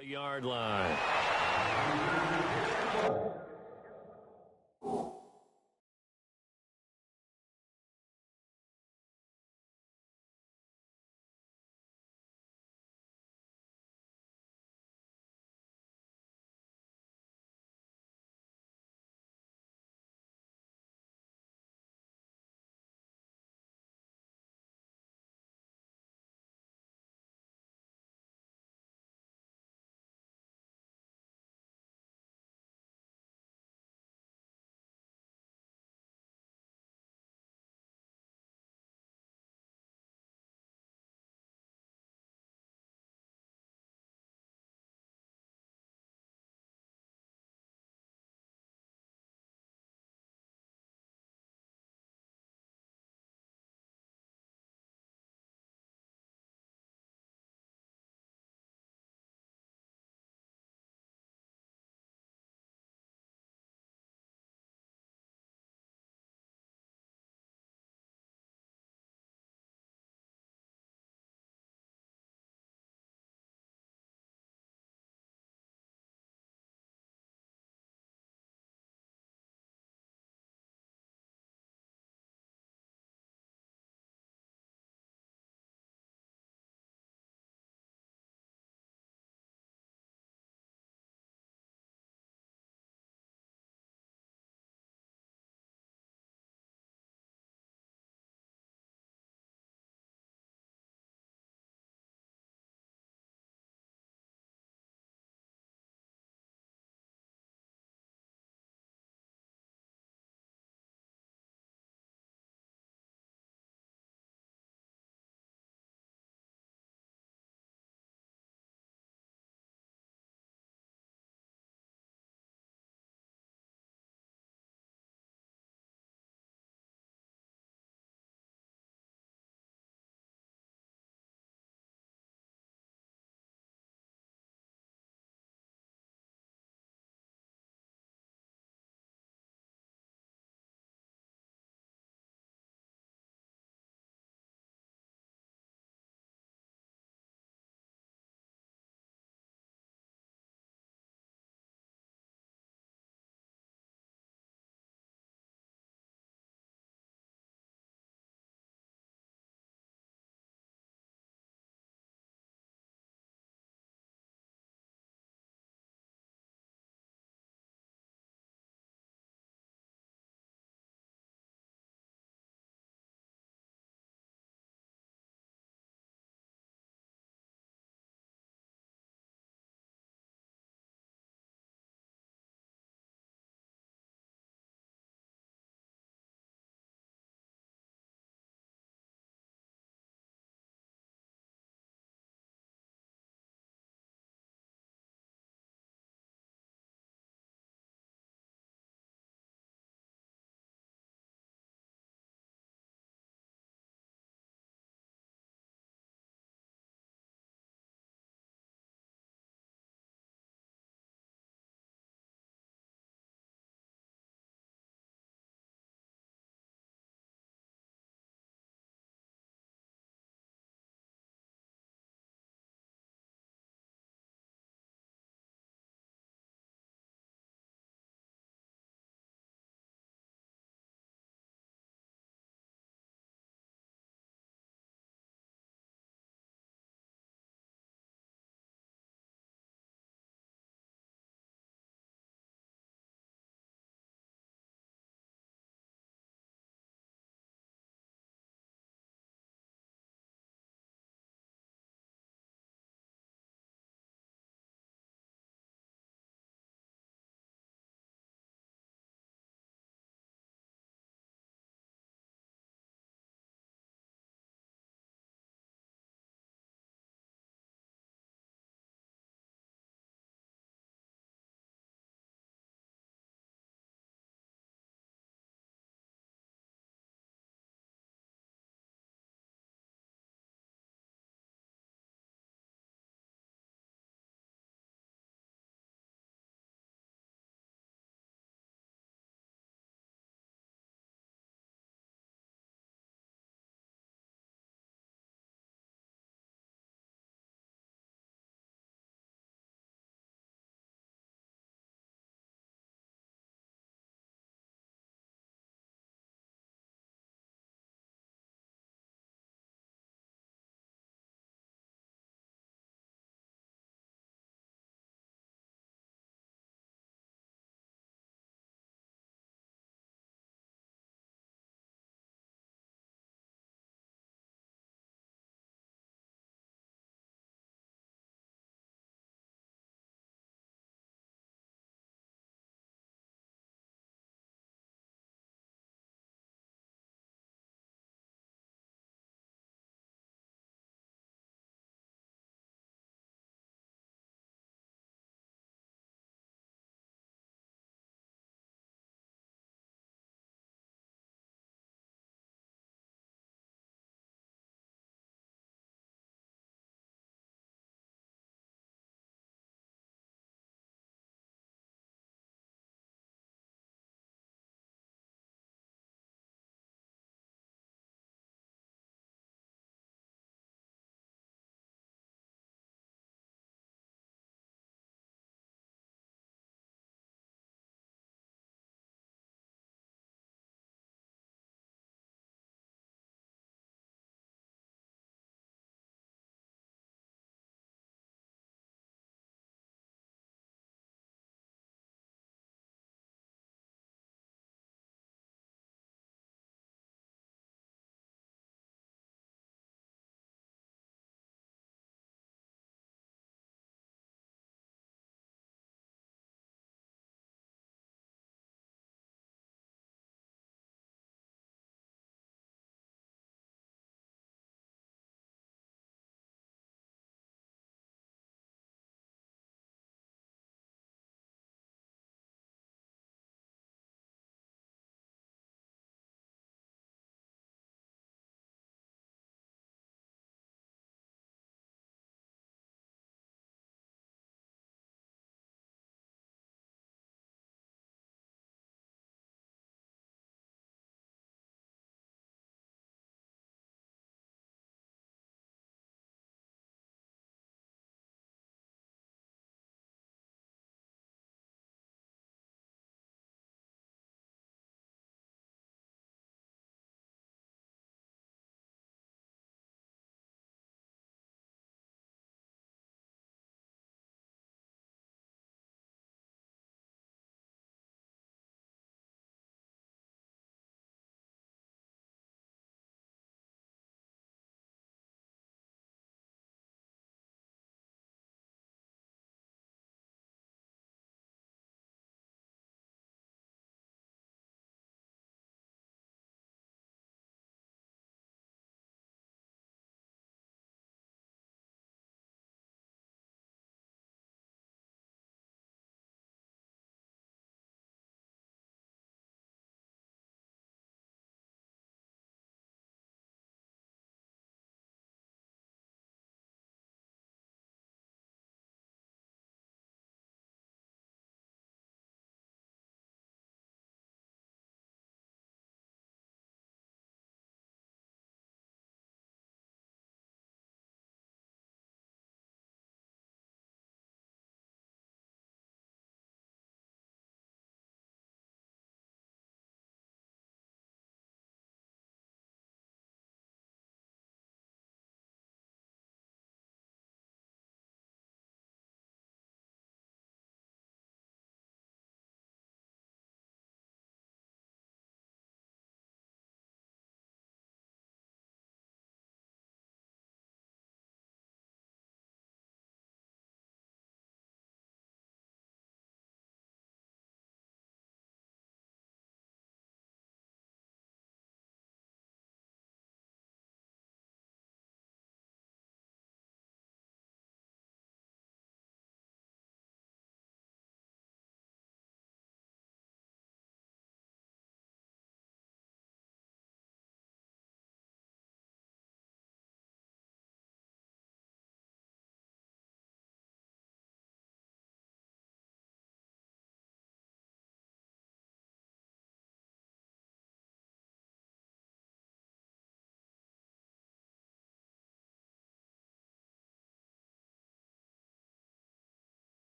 Yard line.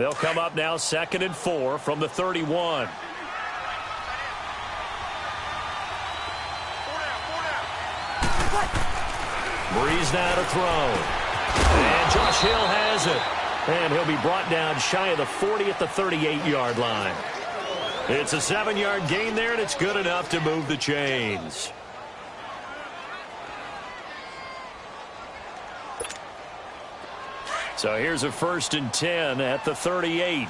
They'll come up now 2nd and 4 from the 31. Breeze now to throw. And Josh Hill has it. And he'll be brought down shy of the 40 at the 38-yard line. It's a 7-yard gain there, and it's good enough to move the chains. So here's a 1st and 10 at the 38.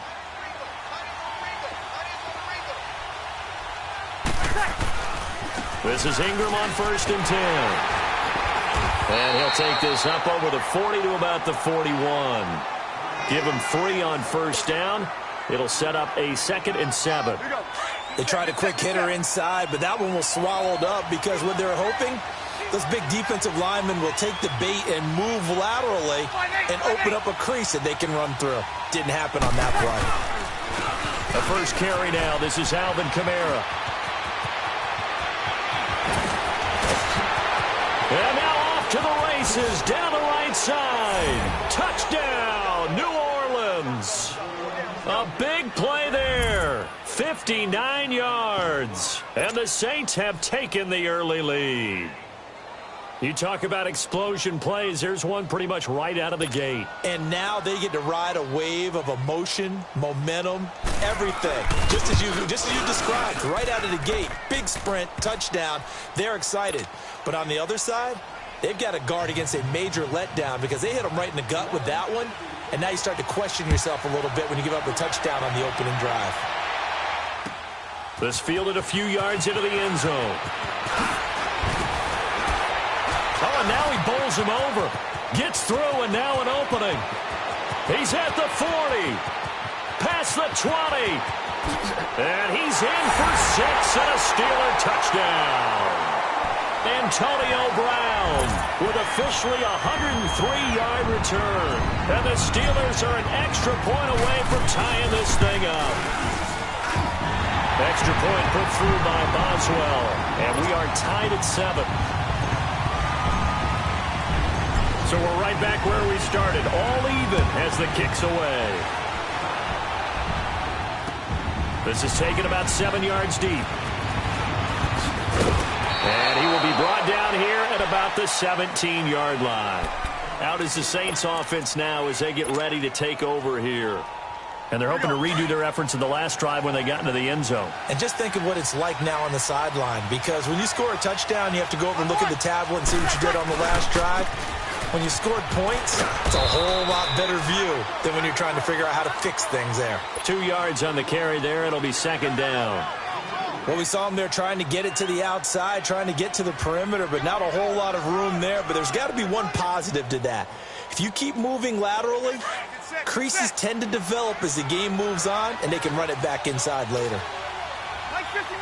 This is Ingram on 1st and 10. And he'll take this up over the 40 to about the 41. Give him 3 on 1st down. It'll set up a 2nd and 7. They tried a quick hitter inside, but that one was swallowed up because what they're hoping, those big defensive linemen will take the bait and move laterally and open up a crease that they can run through. Didn't happen on that play. The first carry now. This is Alvin Kamara. And now off to the races down the right side. Touchdown, New Orleans. A big play there. 59 yards. And the Saints have taken the early lead. You talk about explosion plays. There's one pretty much right out of the gate. And now they get to ride a wave of emotion, momentum, everything. Just as you described, right out of the gate. Big sprint, touchdown. They're excited. But on the other side, they've got to guard against a major letdown because they hit them right in the gut with that one. And now you start to question yourself a little bit when you give up a touchdown on the opening drive. This fielded a few yards into the end zone. Oh, and now he bowls him over. Gets through, and now an opening. He's at the 40. Past the 20. And he's in for 6 and a Steeler touchdown. Antonio Brown with officially a 103-yard return. And the Steelers are an extra point away from tying this thing up. Extra point put through by Boswell. And we are tied at 7. So we're right back where we started, all even as the kick's away. This is taken about 7 yards deep. And he will be brought down here at about the 17-yard line. Out is the Saints offense now as they get ready to take over here. And they're hoping to redo their efforts in the last drive when they got into the end zone. And just think of what it's like now on the sideline, because when you score a touchdown, you have to go over and look at the tablet and see what you did on the last drive. When you scored points, it's a whole lot better view than when you're trying to figure out how to fix things there. 2 yards on the carry there. It'll be 2nd down. Well, we saw them there trying to get it to the outside, trying to get to the perimeter, but not a whole lot of room there. But there's got to be one positive to that. If you keep moving laterally, creases tend to develop as the game moves on, and they can run it back inside later. Like 50.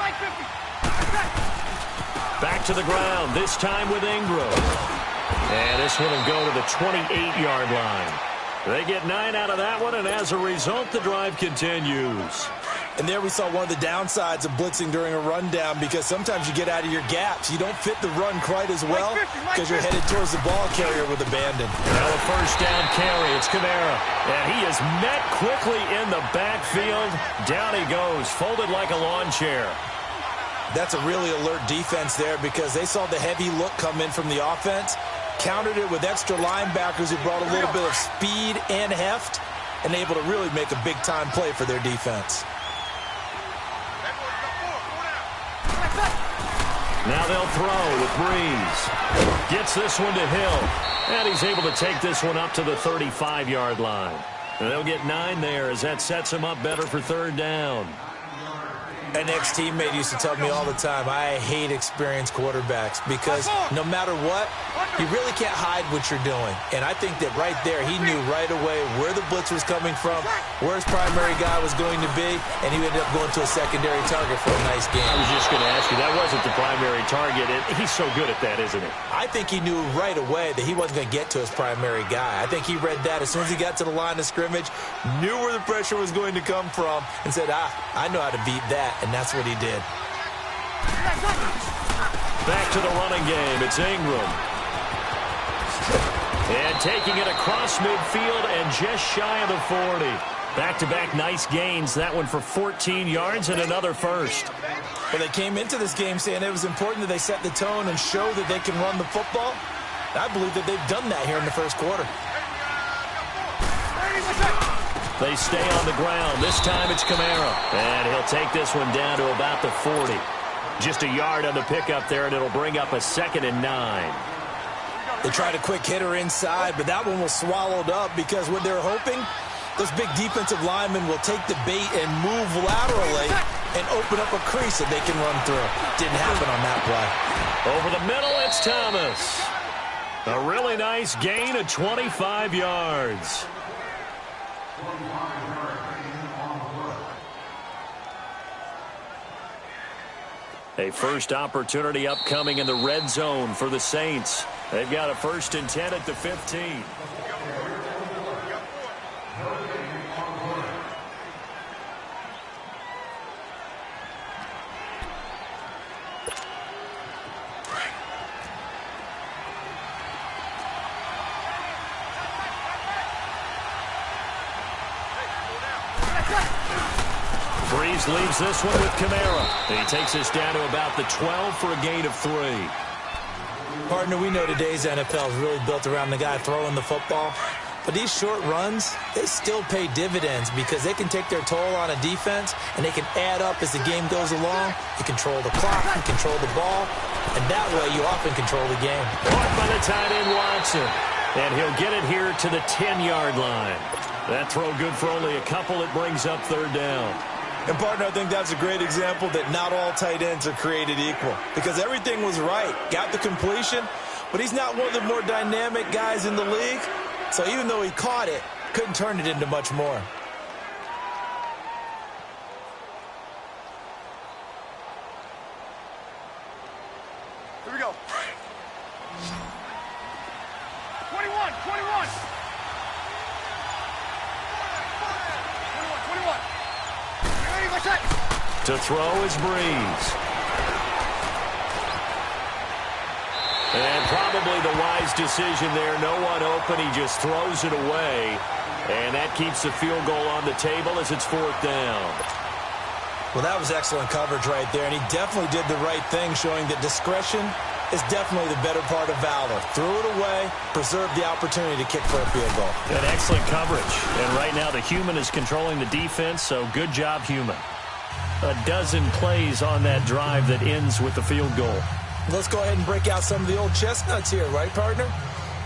Back to the ground, this time with Ingram. And this one will go to the 28-yard line. They get 9 out of that one, and as a result, the drive continues. And there we saw one of the downsides of blitzing during a rundown, because sometimes you get out of your gaps. You don't fit the run quite as well because you're headed towards the ball carrier with abandon. Now a 1st down carry. It's Kamara. And he is met quickly in the backfield. Down he goes, folded like a lawn chair. That's a really alert defense there because they saw the heavy look come in from the offense, countered it with extra linebackers who brought a little bit of speed and heft, and able to really make a big-time play for their defense. Now they'll throw with Breeze. Gets this one to Hill. And he's able to take this one up to the 35-yard line. And they'll get 9 there as that sets him up better for 3rd down. An ex-teammate used to tell me all the time, I hate experienced quarterbacks because no matter what, you really can't hide what you're doing. And I think that right there, he knew right away where the blitz was coming from, where his primary guy was going to be, and he ended up going to a secondary target for a nice game. I was just going to ask you, that wasn't the primary target. He's so good at that, isn't he? I think he knew right away that he wasn't going to get to his primary guy. I think he read that as soon as he got to the line of scrimmage, knew where the pressure was going to come from, and said, I know how to beat that. And that's what he did. Back to the running game. It's Ingram. And taking it across midfield and just shy of the 40. Back-to-back nice gains. That one for 14 yards and another first. Well, they came into this game saying it was important that they set the tone and show that they can run the football. I believe that they've done that here in the first quarter. They stay on the ground. This time it's Kamara. And he'll take this one down to about the 40. Just a yard on the pickup there, and it'll bring up a 2nd and 9. They tried a quick hitter inside, but that one was swallowed up because what they're hoping, those big defensive linemen will take the bait and move laterally and open up a crease that they can run through. Didn't happen on that play. Over the middle, it's Thomas. A really nice gain of 25 yards. A first opportunity upcoming in the red zone for the Saints. They've got a 1st and 10 at the 15. Breeze leaves this one with Kamara. He takes us down to about the 12 for a gain of 3. Partner, we know today's NFL is really built around the guy throwing the football. But these short runs, they still pay dividends because they can take their toll on a defense and they can add up as the game goes along. You control the clock, you control the ball, and that way you often control the game. Caught by the tight end Watson. And he'll get it here to the 10-yard line. That throw good for only a couple. It brings up 3rd down. And, partner, I think that's a great example that not all tight ends are created equal because everything was right. Got the completion, but he's not one of the more dynamic guys in the league. So even though he caught it, couldn't turn it into much more. Here we go. 21, 21. 21. To throw is Breeze. And probably the wise decision there. No one open. He just throws it away. And that keeps the field goal on the table as it's 4th down. Well, that was excellent coverage right there. And he definitely did the right thing, showing that discretion is definitely the better part of valor. Threw it away, preserved the opportunity to kick for a field goal. An excellent coverage. And right now the human is controlling the defense, so good job, human. A dozen plays on that drive that ends with the field goal. Let's go ahead and break out some of the old chestnuts here, right, partner?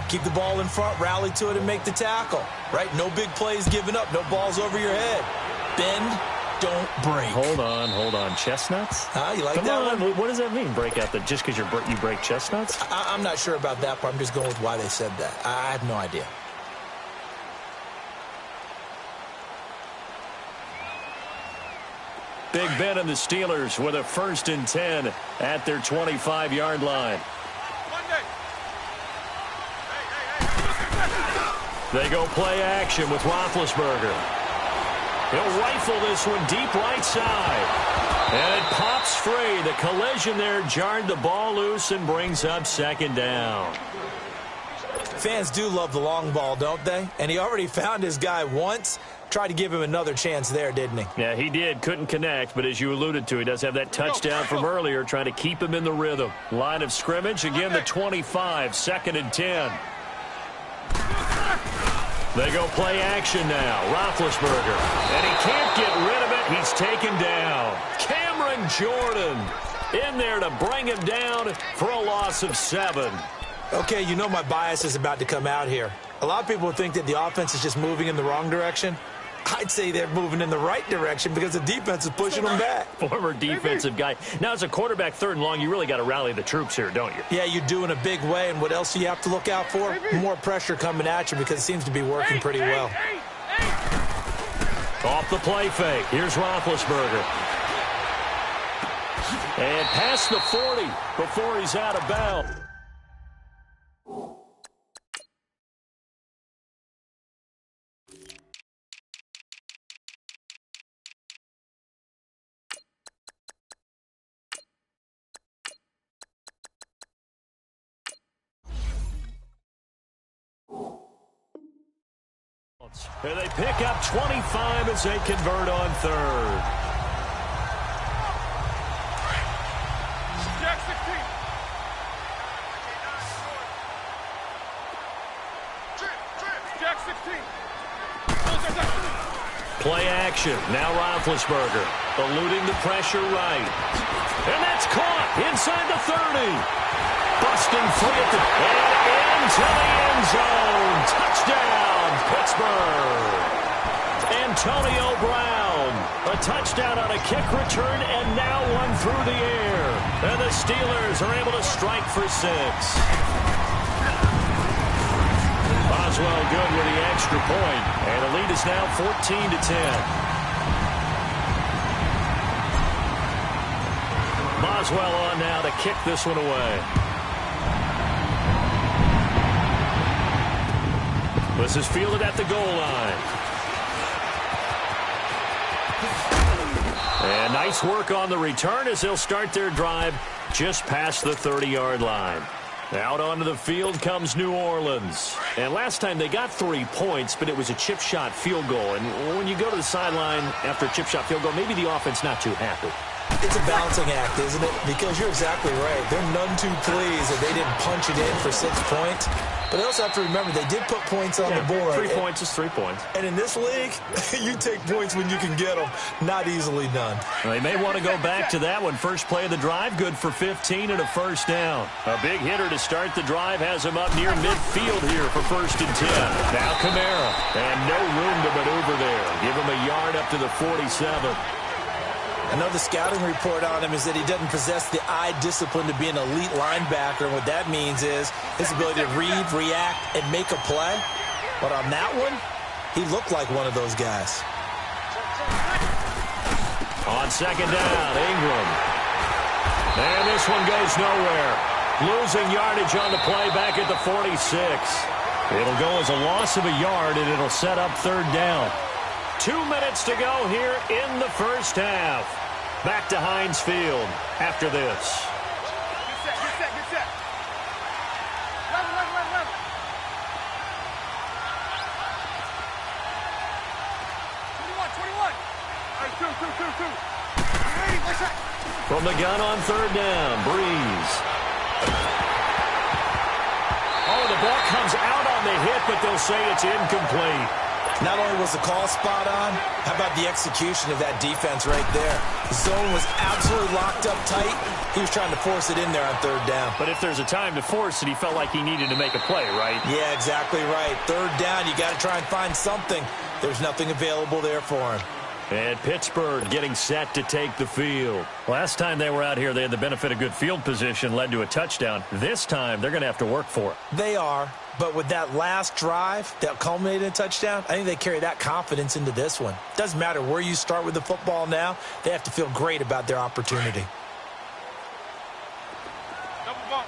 Keep the ball in front, rally to it, and make the tackle, right? No big plays given up, no balls over your head. Bend, don't break. Hold on. Chestnuts? You like Come that on. one? What does that mean, break out? Just because you break chestnuts? I'm not sure about that part. I'm just going with why they said that. I have no idea. Big Ben and the Steelers with a 1st and 10 at their 25-yard line. They go play action with Roethlisberger. He'll rifle this one deep right side. And it pops free. The collision there jarred the ball loose and brings up 2nd down. Fans do love the long ball, don't they? And he already found his guy once. Tried to give him another chance there, didn't he? Yeah, he did. Couldn't connect, but as you alluded to, he does have that touchdown from earlier, trying to keep him in the rhythm. Line of scrimmage, again the 25, 2nd and 10. They go play action now. Roethlisberger. And he can't get rid of it. He's taken down. Cameron Jordan in there to bring him down for a loss of 7. Okay, you know my bias is about to come out here. A lot of people think that the offense is just moving in the wrong direction. I'd say they're moving in the right direction because the defense is pushing them back. Former defensive guy. Now, as a quarterback, 3rd and long, you really got to rally the troops here, don't you? Yeah, you do in a big way. And what else do you have to look out for? More pressure coming at you because it seems to be working pretty well. Off the play fake. Here's Roethlisberger. And past the 40 before he's out of bounds. And they pick up 25 as they convert on third. Jack 16. Jack 16. Play action. Now Roethlisberger eluding the pressure right. And that's caught inside the 30. Busting free at the and into the end zone. Touchdown, Pittsburgh. Antonio Brown. A touchdown on a kick return and now one through the air. And the Steelers are able to strike for 6. Boswell good with the extra point. And the lead is now 14-10. Boswell on now to kick this one away. This is fielded at the goal line. And nice work on the return as they'll start their drive just past the 30-yard line. Out onto the field comes New Orleans. And last time they got 3 points, but it was a chip shot field goal. And when you go to the sideline after a chip shot field goal, maybe the offense not too happy. It's a balancing act, isn't it? Because you're exactly right. They're none too pleased that they didn't punch it in for 6 points. But they also have to remember they did put points on the board. 3 points is 3 points. And in this league, you take points when you can get them. Not easily done. They may want to go back to that one. First play of the drive, good for 15 and a first down. A big hitter to start the drive has him up near midfield here for 1st and 10. Now Kamara. And no room to maneuver there. Give him a yard up to the 47. I know the scouting report on him is that he doesn't possess the eye discipline to be an elite linebacker. And what that means is his ability to read, react, and make a play. But on that one, he looked like one of those guys. On 2nd down, Ingram. And this one goes nowhere. Losing yardage on the play back at the 46. It'll go as a loss of a yard, and it'll set up 3rd down. 2 minutes to go here in the first half. Back to Heinz Field after this. Get set, get set, get set. Level. 21. All right, two. Ready, what's that? From the gun on 3rd down, Breeze. Oh, the ball comes out on the hit, but they'll say it's incomplete. Not only was the call spot on, how about the execution of that defense right there? The zone was absolutely locked up tight. He was trying to force it in there on 3rd down. But if there's a time to force it, he felt like he needed to make a play, right? Yeah, exactly right. 3rd down, you got to try and find something. There's nothing available there for him. And Pittsburgh getting set to take the field. Last time they were out here, they had the benefit of good field position, led to a touchdown. This time, they're going to have to work for it. They are. But with that last drive that culminated in a touchdown, I think they carry that confidence into this one. Doesn't matter where you start with the football now. They have to feel great about their opportunity. Double bump.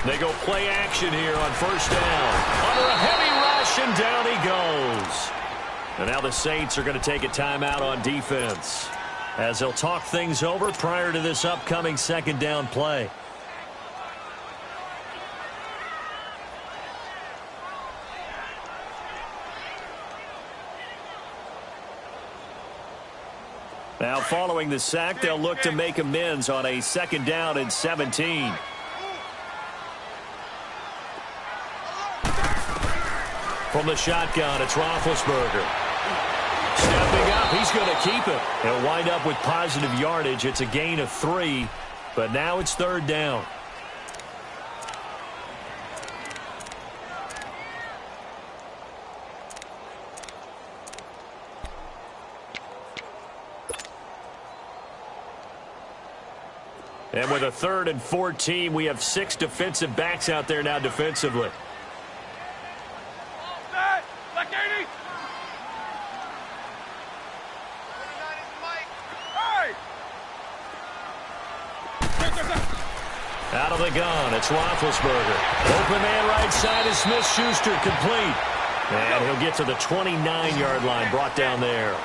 They go play action here on 1st down. Under a heavy rush, and down he goes. And now the Saints are going to take a timeout on defense as they'll talk things over prior to this upcoming 2nd down play. Now following the sack, they'll look to make amends on a 2nd down and 17. From the shotgun, it's Roethlisberger. Stepping up, he's going to keep it. He'll wind up with positive yardage. It's a gain of 3, but now it's 3rd down. And with a 3rd and 14, we have 6 defensive backs out there now defensively. Black 80. Out of the gun, it's Roethlisberger. Open man right side is Smith-Schuster, complete. And he'll get to the 29-yard line, brought down there.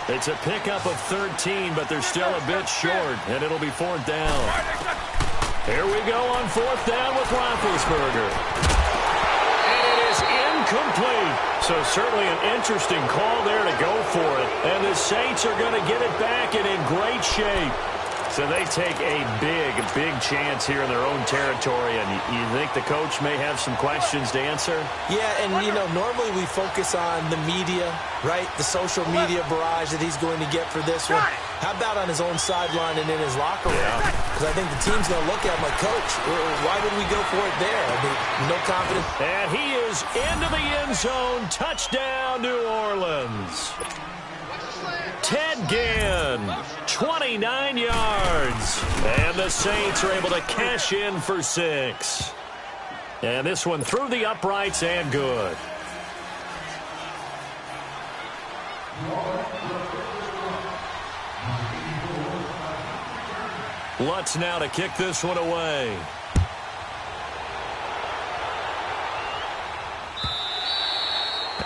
It's a pickup of 13, but they're still a bit short, and it'll be 4th down. Here we go on 4th down with Roethlisberger. So certainly an interesting call there to go for it. And the Saints are going to get it back and in great shape. So they take a big chance here in their own territory. And you think the coach may have some questions to answer? Yeah, and, normally we focus on the media, right? The social media barrage that he's going to get for this one. How about on his own sideline and in his locker room? Because I think the team's going to look at him like, Coach, why would we go for it there? I mean, no confidence. And he is into the end zone. Touchdown, New Orleans. Ted Ginn, 29 yards. And the Saints are able to cash in for 6. And this one through the uprights and good. Lutz now to kick this one away.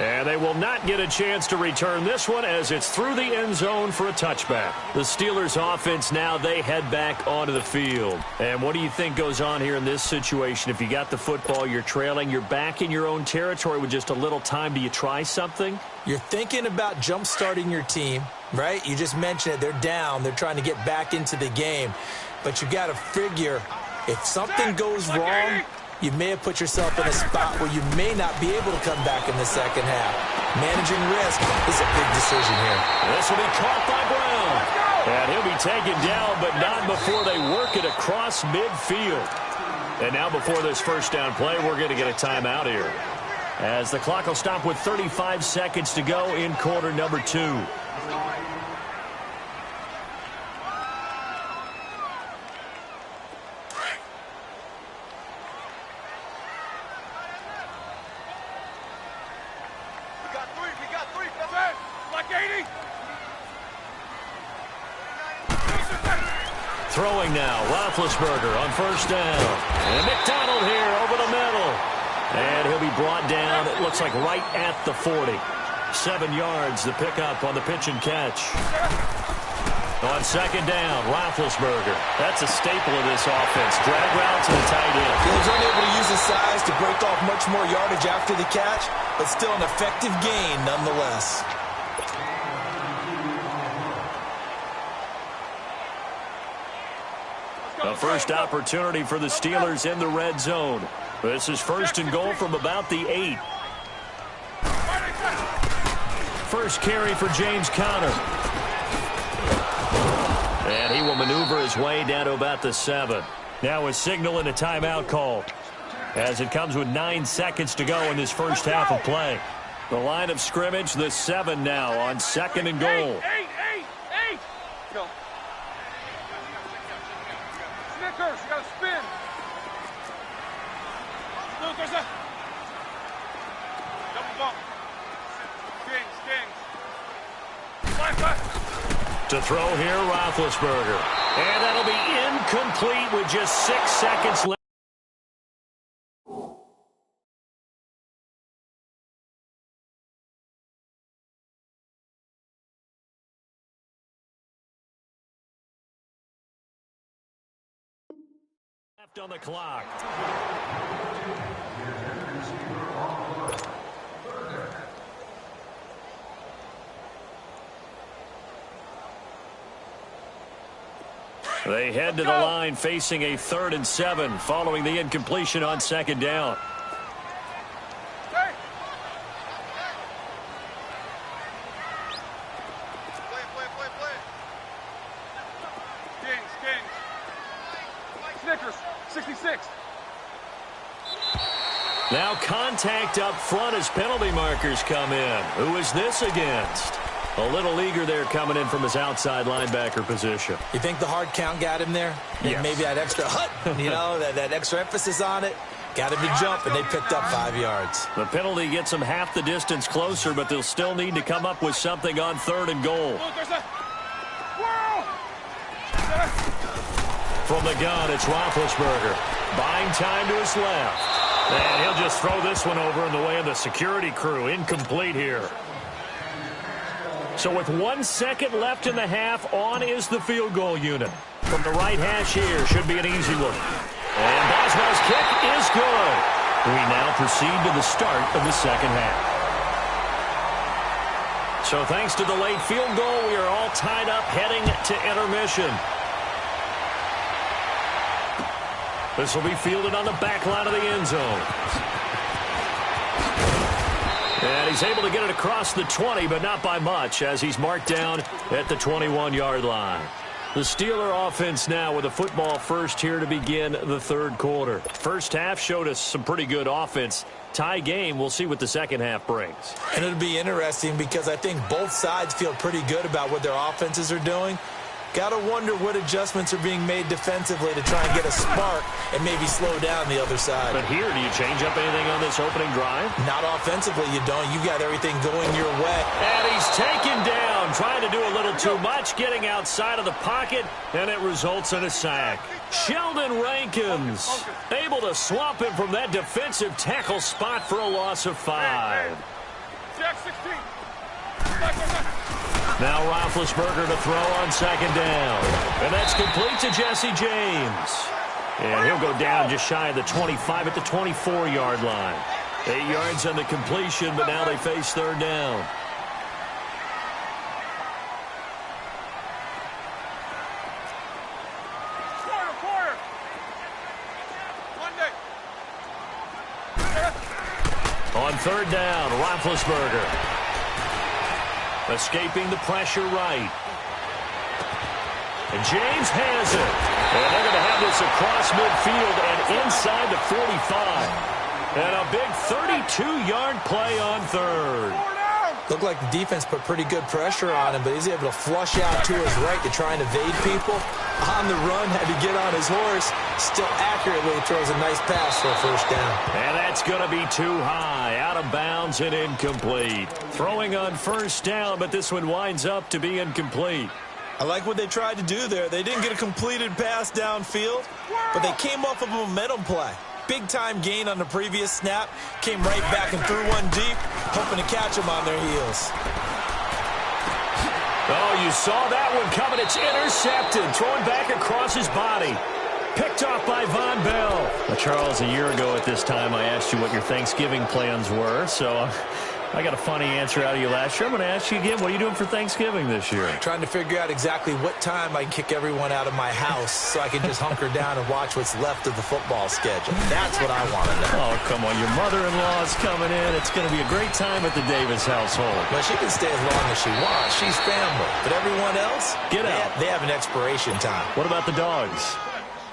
And they will not get a chance to return this one as it's through the end zone for a touchback. The Steelers offense now, they head back onto the field. And what do you think goes on here in this situation? If you got the football, you're trailing, you're back in your own territory with just a little time. Do you try something? You're thinking about jump-starting your team, right? You just mentioned it. They're down. They're trying to get back into the game. But you got to figure if something goes wrong, you may have put yourself in a spot where you may not be able to come back in the second half. Managing risk is a big decision here. This will be caught by Brown. And he'll be taken down, but not before they work it across midfield. And now before this first down play, we're going to get a timeout here, as the clock will stop with 35 seconds to go in quarter number 2. Throwing now, Roethlisberger on first down. And McDonald here over the middle. And he'll be brought down, it looks like right at the 40. 7 yards the pickup on the pitch and catch. On second down, Roethlisberger. That's a staple of this offense. Drag route to the tight end. He was unable to use his size to break off much more yardage after the catch, but still an effective gain nonetheless. A first opportunity for the Steelers in the red zone. This is first and goal from about the 8. First carry for James Conner. And he will maneuver his way down to about the 7. Now a signal and a timeout call, as it comes with 9 seconds to go in this first half of play. The line of scrimmage, the 7 now on second and goal. Eight. Go. Snickers, you gotta spin. Look, there's a double bump. Kings. Fly. To throw here, Roethlisberger. And that'll be incomplete with just 6 seconds left. Left on the clock. They head to the line facing a 3rd and 7 following the incompletion on second down. Play. Kings. Snickers, 66. Now contact up front as penalty markers come in. Who is this against? A little eager there coming in from his outside linebacker position. You think the hard count got him there? Yes. Maybe that extra that extra emphasis on it. Got him to jump, and they picked up 5 yards. The penalty gets them half the distance closer, but they'll still need to come up with something on 3rd and goal. From the gun, it's Roethlisberger. Buying time to his left. And he'll just throw this one over in the way of the security crew. Incomplete here. So with 1 second left in the half, on is the field goal unit. From the right hash here, should be an easy one. And Boswell's kick is good. We now proceed to the start of the second half. So thanks to the late field goal, we are all tied up heading to intermission. This will be fielded on the back line of the end zone. And he's able to get it across the 20, but not by much, as he's marked down at the 21-yard line. The Steeler offense now with a football first here to begin the third quarter. First half showed us some pretty good offense. Tie game, we'll see what the second half brings. And it'll be interesting because I think both sides feel pretty good about what their offenses are doing. Got to wonder what adjustments are being made defensively to try and get a spark and maybe slow down the other side. But here, do you change up anything on this opening drive? Not offensively, you don't. You got everything going your way. And he's taken down, trying to do a little too much, getting outside of the pocket, and it results in a sack. Sheldon Rankins able to swamp him from that defensive tackle spot for a loss of 5. Jack 16. Now Roethlisberger to throw on second down. And that's complete to Jesse James. And he'll go down just shy of the 25 at the 24-yard line. 8 yards on the completion, but now they face third down. Quarter. Monday. On third down, Roethlisberger. Escaping the pressure right. And James has it. And they're going to have this across midfield and inside the 45. And a big 32-yard play on third. Looked like the defense put pretty good pressure on him, but he's able to flush out to his right to try and evade people. On the run, had to get on his horse. Still accurately throws a nice pass for a first down. And that's going to be too high. Out of bounds and incomplete. Throwing on first down, but this one winds up to be incomplete. I like what they tried to do there. They didn't get a completed pass downfield, but they came off of a momentum play. Big-time gain on the previous snap. Came right back and threw one deep, hoping to catch them on their heels. Oh, you saw that one coming. It's intercepted. Throwing back across his body. Picked off by Von Bell. Well, Charles, a year ago at this time, I asked you what your Thanksgiving plans were, so I got a funny answer out of you last year. I'm going to ask you again, what are you doing for Thanksgiving this year? Trying to figure out exactly what time I can kick everyone out of my house so I can just hunker down and watch what's left of the football schedule. That's what I want to know. Oh, come on. Your mother-in-law's coming in. It's going to be a great time at the Davis household. Well, she can stay as long as she wants. She's family. But everyone else, Get out. They have an expiration time. What about the dogs?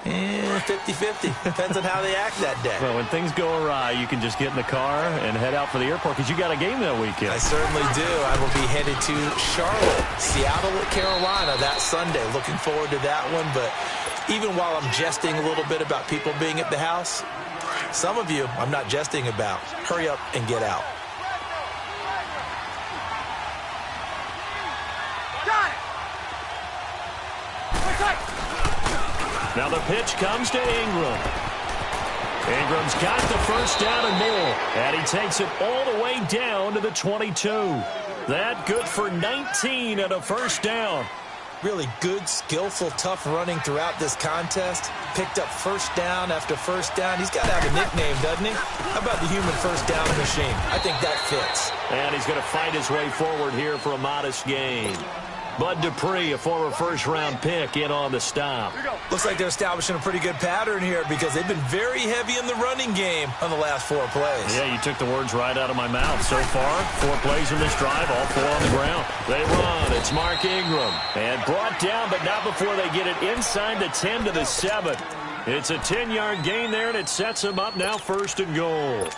50-50. Depends on how they act that day. Well, when things go awry, you can just get in the car and head out for the airport because you got a game that weekend. I certainly do. I will be headed to Charlotte, Seattle, Carolina that Sunday. Looking forward to that one. But even while I'm jesting a little bit about people being at the house, some of you I'm not jesting about. Hurry up and get out. Got it. Now the pitch comes to Ingram. Ingram's got the first down and more. And he takes it all the way down to the 22. That good for 19 and a first down. Really good, skillful, tough running throughout this contest. Picked up first down after first down. He's got to have a nickname, doesn't he? How about the human first down machine? I think that fits. And he's going to fight his way forward here for a modest gain. Bud Dupree, a former first-round pick, in on the stop. Looks like they're establishing a pretty good pattern here because they've been very heavy in the running game on the last 4 plays. Yeah, you took the words right out of my mouth. So far, 4 plays in this drive, all 4 on the ground. They run. It's Mark Ingram. And brought down, but not before they get it inside the 10 to the 7. It's a 10-yard gain there, and it sets them up now first and goal.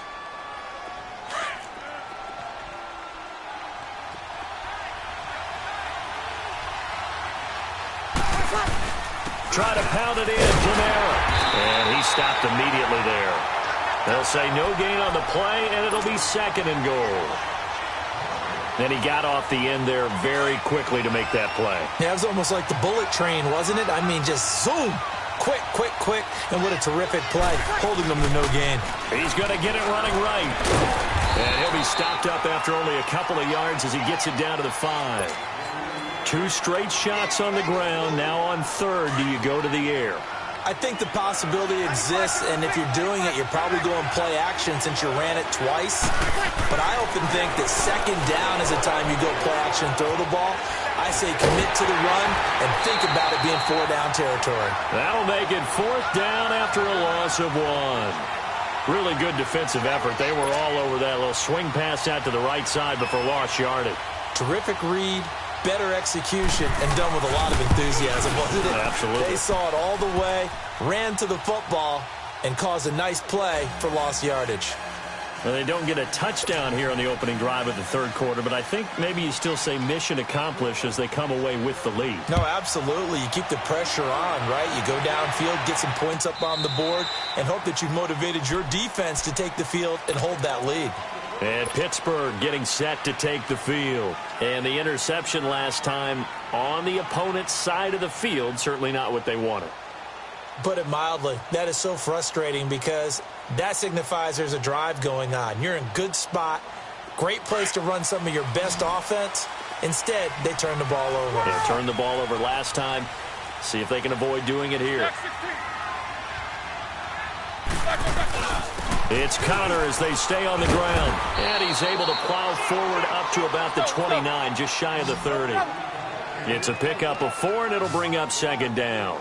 Try to pound it in, Kamara. And he stopped immediately there. They'll say no gain on the play, and it'll be second and goal. Then he got off the end there very quickly to make that play. Yeah, it was almost like the bullet train, wasn't it? I mean, just zoom. Quick, quick, quick. And what a terrific play, holding them to no gain. He's going to get it running right. And he'll be stopped up after only a couple of yards as he gets it down to the 5. 2 straight shots on the ground. Now on third, do you go to the air? I think the possibility exists, and if you're doing it, you're probably going play action since you ran it twice. But I often think that second down is the time you go play action and throw the ball. I say commit to the run and think about it being 4-down territory. That'll make it 4th down after a loss of 1. Really good defensive effort. They were all over that little swing pass out to the right side before lost yardage. Terrific read, better execution, and done with a lot of enthusiasm, wasn't it? Absolutely. They saw it all the way, ran to the football, and caused a nice play for lost yardage. Well, they don't get a touchdown here on the opening drive of the third quarter, but I think maybe you still say mission accomplished as they come away with the lead. No, absolutely. You keep the pressure on, right? You go downfield, get some points up on the board, and hope that you've motivated your defense to take the field and hold that lead. And Pittsburgh getting set to take the field. And the interception last time on the opponent's side of the field, certainly not what they wanted. Put it mildly, that is so frustrating because that signifies there's a drive going on. You're in good spot, great place to run some of your best offense. Instead, they turn the ball over. Yeah, turned the ball over last time. See if they can avoid doing it here. It's Connor as they stay on the ground. And he's able to plow forward up to about the 29, just shy of the 30. It's a pickup of 4, and it'll bring up 2nd down.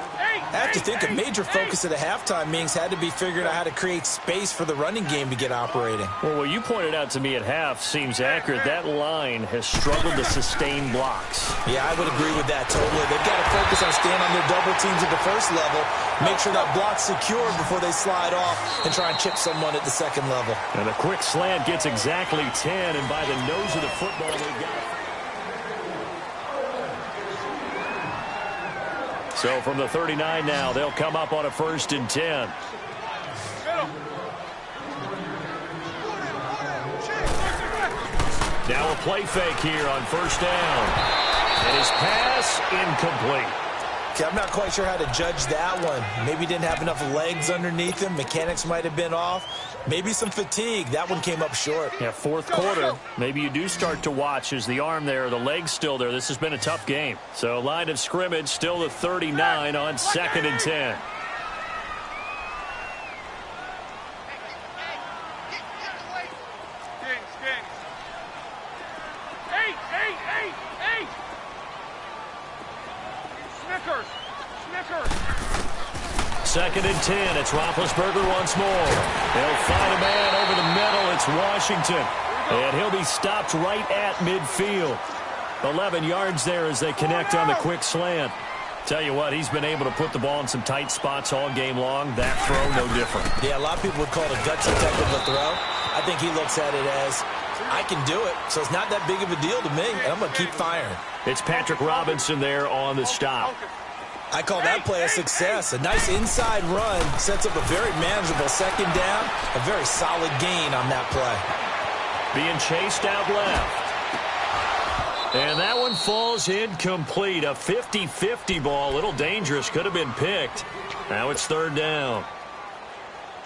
I have to think a major focus at the halftime meetings had to be figuring out how to create space for the running game to get operating. Well, what you pointed out to me at half seems accurate. That line has struggled to sustain blocks. Yeah, I would agree with that totally. They've got to focus on staying on their double teams at the first level, make sure that block's secure before they slide off and try and chip someone at the second level. And a quick slant gets exactly 10, and by the nose of the football, they've got it. So from the 39 now, they'll come up on a 1st and 10. Now a play fake here on 1st down. And his pass incomplete. Okay, I'm not quite sure how to judge that one. Maybe he didn't have enough legs underneath him. Mechanics might have been off. Maybe some fatigue. That one came up short. Yeah, 4th quarter. Maybe you do start to watch as the arm there, the leg's still there. This has been a tough game. So line of scrimmage, still the 39 on 2nd and 10. Snickers. 2nd and 10. It's Roethlisberger once more. They'll find a man over the middle. It's Washington. And he'll be stopped right at midfield. 11 yards there as they connect on the quick slant. Tell you what, he's been able to put the ball in some tight spots all game long. That throw, no different. Yeah, a lot of people would call it a gutsy type of a throw. I think he looks at it as, I can do it, so it's not that big of a deal to me, and I'm going to keep firing. It's Patrick Robinson there on the stop. I call that play a success. A nice inside run sets up a very manageable 2nd down. A very solid gain on that play. Being chased out left. And that one falls incomplete. A 50-50 ball. A little dangerous. Could have been picked. Now it's 3rd down.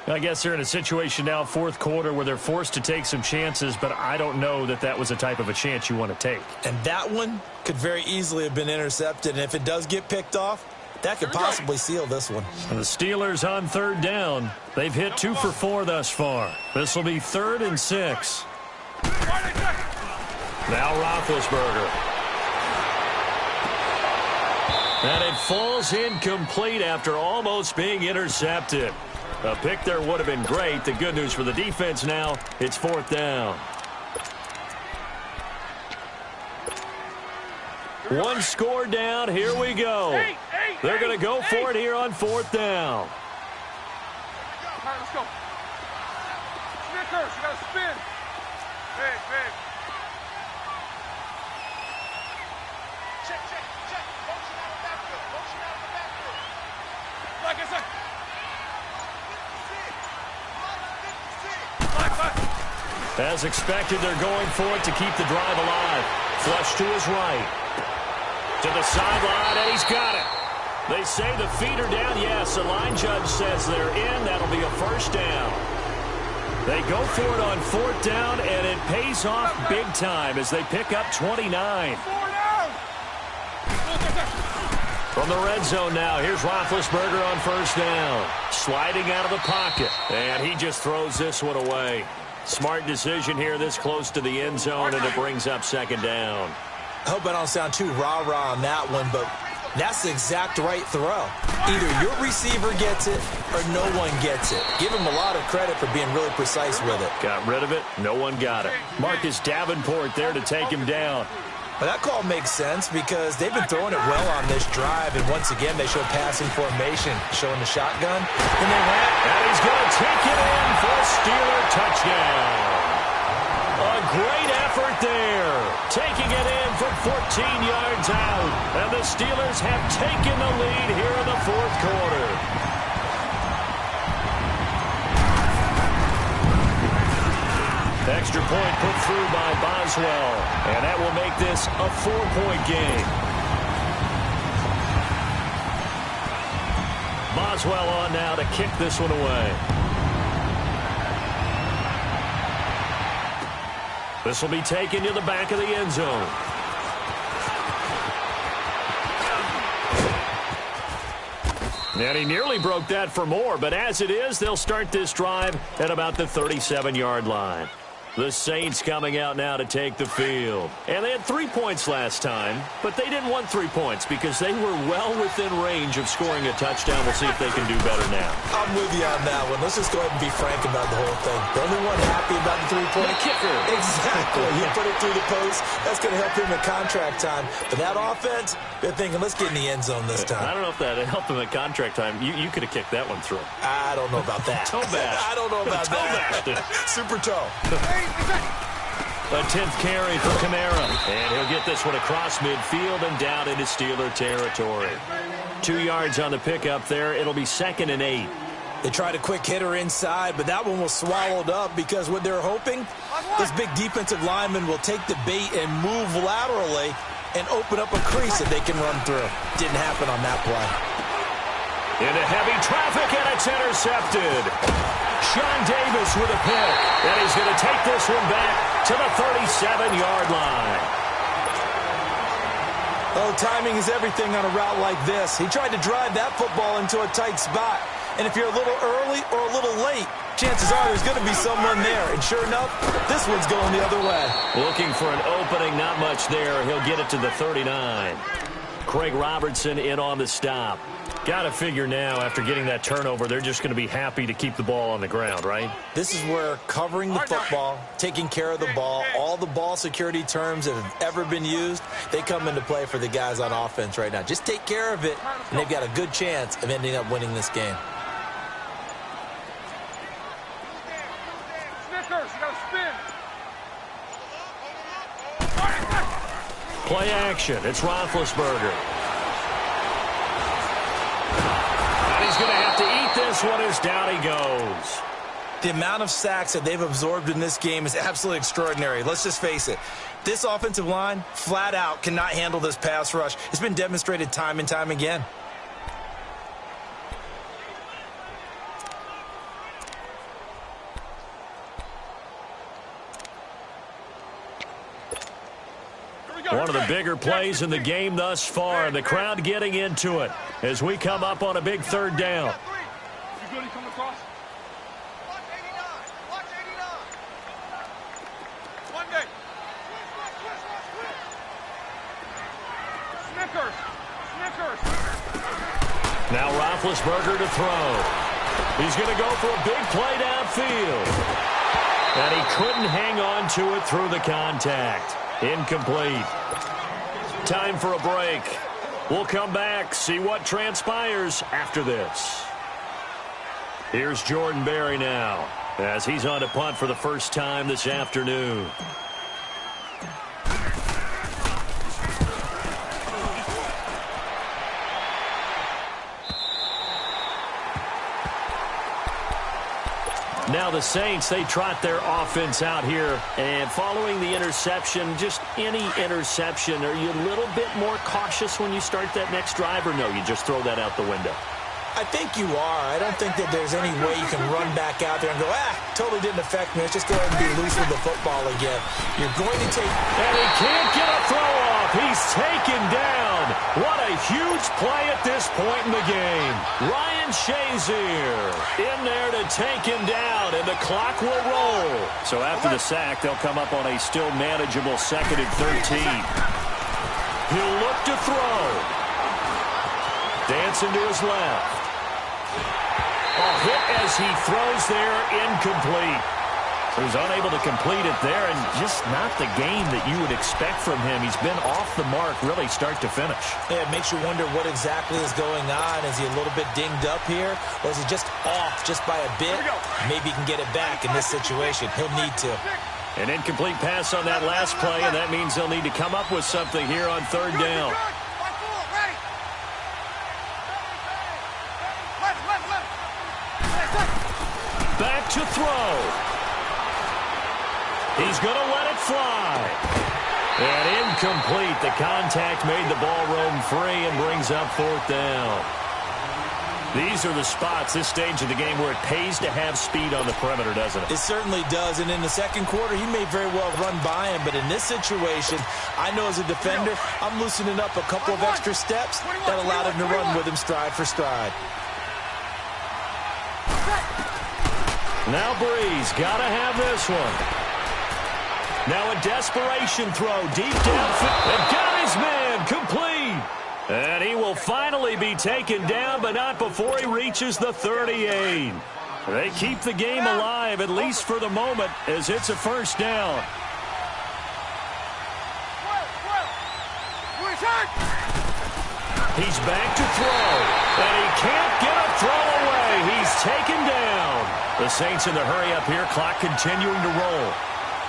I guess they're in a situation now, 4th quarter, where they're forced to take some chances, but I don't know that that was the type of a chance you want to take. And that one could very easily have been intercepted. And if it does get picked off, that could possibly seal this one. And the Steelers on 3rd down. They've hit 2 for 4 thus far. This will be 3rd and 6. Now Roethlisberger. And it falls incomplete after almost being intercepted. A pick there would have been great. The good news for the defense now, it's 4th down. One score down. Here we go. They're going to go for it here on 4th down. All right, let's go. Snickers, you got to spin. Big. Check. Motion out of the backfield. Like I said. As expected, they're going for it to keep the drive alive. Flush to his right. To the sideline, and he's got it. They say the feet are down. Yes, the line judge says they're in. That'll be a 1st down. They go for it on 4th down, and it pays off big time as they pick up 29. From the red zone now, here's Roethlisberger on first down. Sliding out of the pocket, and he just throws this one away. Smart decision here this close to the end zone, and it brings up second down. I hope I don't sound too rah-rah on that one, but that's the exact right throw. Either your receiver gets it or no one gets it. Give him a lot of credit for being really precise with it. Got rid of it. No one got it. Marcus Davenport there to take him down. Well, that call makes sense because they've been throwing it well on this drive, and once again, they show passing formation, showing the shotgun, and they ran. And he's going to take it in for a Steeler touchdown. A great effort there, taking it in from 14 yards out, and the Steelers have taken the lead here in the fourth quarter. Extra point put through by Boswell, and that will make this a 4-point game. Boswell on now to kick this one away. This will be taken to the back of the end zone. And he nearly broke that for more, but as it is, they'll start this drive at about the 37-yard line. The Saints coming out now to take the field. And they had 3 points last time, but they didn't want 3 points because they were well within range of scoring a touchdown. We'll see if they can do better now. I'm with you on that one. Let's just go ahead and be frank about the whole thing. The only one happy about the 3-point kicker. Exactly. You put it through the post. That's going to help him at contract time. But that offense, they're thinking, let's get in the end zone this time. I don't know if that helped him at contract time. You could have kicked that one through. I don't know about that. Toe bash. I don't know about that. Super toe. A 10th carry for Kamara. And he'll get this one across midfield and down into Steeler territory. 2 yards on the pickup there. It'll be 2nd and 8. They tried a quick hitter inside, but that one was swallowed up because what they're hoping, this big defensive lineman will take the bait and move laterally and open up a crease that they can run through. Didn't happen on that play. Into heavy traffic, and it's intercepted. Sean Davis with a pick, and he's going to take this one back to the 37-yard line. Oh, timing is everything on a route like this. He tried to drive that football into a tight spot. And if you're a little early or a little late, chances are there's going to be someone there. And sure enough, this one's going the other way. Looking for an opening, not much there. He'll get it to the 39. Craig Robertson in on the stop. Got to figure now, after getting that turnover, they're just going to be happy to keep the ball on the ground, right? This is where covering the football, taking care of the ball, all the ball security terms that have ever been used, they come into play for the guys on offense right now. Just take care of it, and they've got a good chance of ending up winning this game. Snickers, you got to spin. Play action. It's Roethlisberger. He's going to have to eat this one as down he goes. The amount of sacks that they've absorbed in this game is absolutely extraordinary. Let's just face it. This offensive line, flat out, cannot handle this pass rush. It's been demonstrated time and time again. One of the bigger plays in the game thus far. The crowd getting into it as we come up on a big third down. You good? He coming across? Watch 89. Watch 89. One day. Snickers. Snickers. Now Roethlisberger to throw. He's going to go for a big play downfield. And he couldn't hang on to it through the contact. Incomplete. Time for a break. We'll come back, see what transpires after this. Here's Jordan Berry now as he's on to punt for the first time this afternoon. Now the Saints, they trot their offense out here, and following the interception, just any interception, are you a little bit more cautious when you start that next drive, or no, you just throw that out the window? I think you are. I don't think that there's any way you can run back out there and go, totally didn't affect me. Let's just go ahead and be loose with the football again. You're going to take... And he can't get a throw off. He's taken down. What a huge play at this point in the game. Ryan Shazier in there to take him down, and the clock will roll. So after the sack, they'll come up on a still manageable 2nd and 13. He'll look to throw. Dancing to his left. A hit as he throws there, incomplete. So he's unable to complete it there, and just not the game that you would expect from him. He's been off the mark really start to finish. Yeah, it makes you wonder what exactly is going on. Is he a little bit dinged up here, or is he just off just by a bit? Maybe he can get it back in this situation. He'll need to. An incomplete pass on that last play, and that means they'll need to come up with something here on 3rd down. Back to throw. He's going to let it fly. And incomplete. The contact made the ball roam free and brings up 4th down. These are the spots, this stage of the game, where it pays to have speed on the perimeter, doesn't it? It certainly does. And in the 2nd quarter, he may very well run by him. But in this situation, I know as a defender, I'm loosening up a couple of extra steps that allowed him to run with him stride for stride. Now Breeze, got to have this one. Now a desperation throw deep downfield. And got his man complete. And he will finally be taken down, but not before he reaches the 38. They keep the game alive, at least for the moment, as it's a 1st down. He's back to throw. And he can't get a throw away. He's taken down. The Saints in the hurry up here, clock continuing to roll.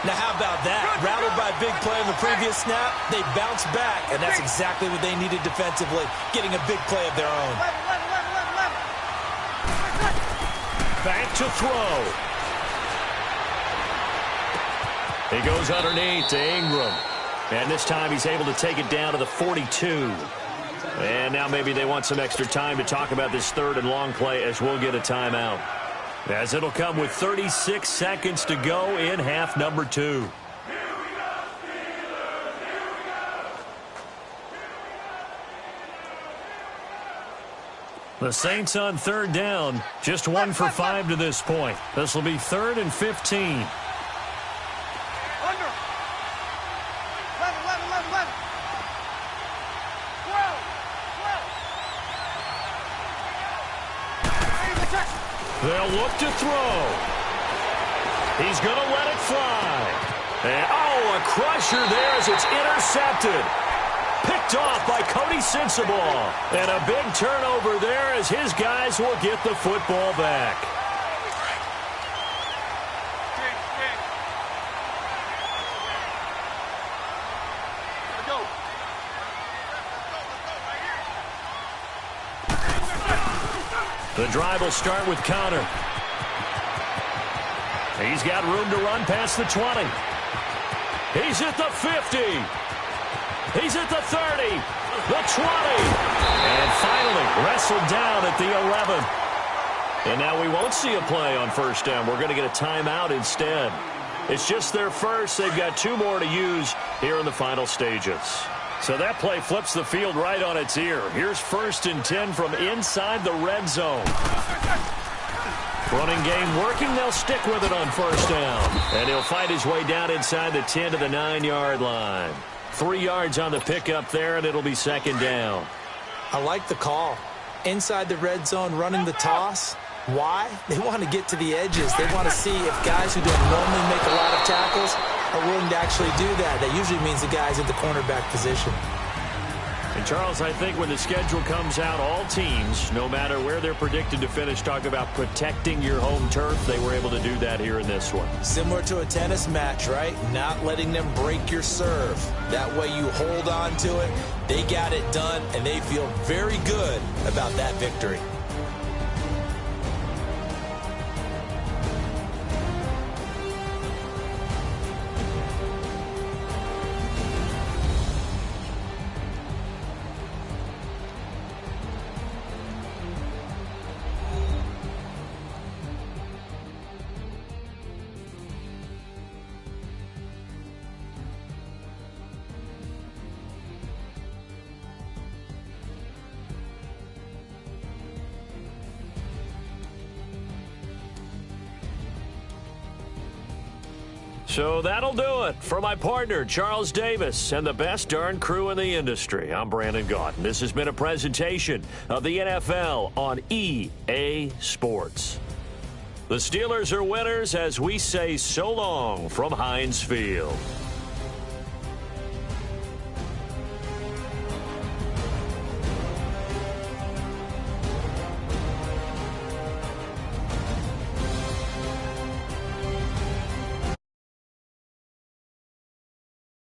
Now, how about that? Rattled by a big play on the previous snap, they bounce back, and that's exactly what they needed defensively, getting a big play of their own. Back to throw. He goes underneath to Ingram. And this time he's able to take it down to the 42. And now maybe they want some extra time to talk about this 3rd and long play, as we'll get a timeout. As it'll come with 36 seconds to go in half number 2. The Saints on 3rd down, just 1 for 5 to this point. This will be 3rd and 15. They'll look to throw. He's going to let it fly. And, a crusher there as it's intercepted. Picked off by Cody Sensabaugh. And a big turnover there as his guys will get the football back. The drive will start with Connor. He's got room to run past the 20. He's at the 50. He's at the 30. The 20. And finally wrestled down at the 11. And now we won't see a play on 1st down. We're going to get a timeout instead. It's just their first. They've got 2 more to use here in the final stages. So that play flips the field right on its ear. Here's 1st and 10 from inside the red zone. Running game working. They'll stick with it on 1st down. And he'll find his way down inside the 10 to the 9-yard line. 3 yards on the pickup there, and it'll be 2nd down. I like the call. Inside the red zone, running the toss. Why? They want to get to the edges. They want to see if guys who don't normally make a lot of tackles are willing to actually do that. That usually means the guys at the cornerback position. And, Charles, I think when the schedule comes out, all teams, no matter where they're predicted to finish, talk about protecting your home turf. They were able to do that here in this one. Similar to a tennis match, right? Not letting them break your serve. That way you hold on to it. They got it done, and they feel very good about that victory. So that'll do it. For my partner, Charles Davis, and the best darn crew in the industry, I'm Brandon Gaudin. This has been a presentation of the NFL on EA Sports. The Steelers are winners as we say so long from Heinz Field.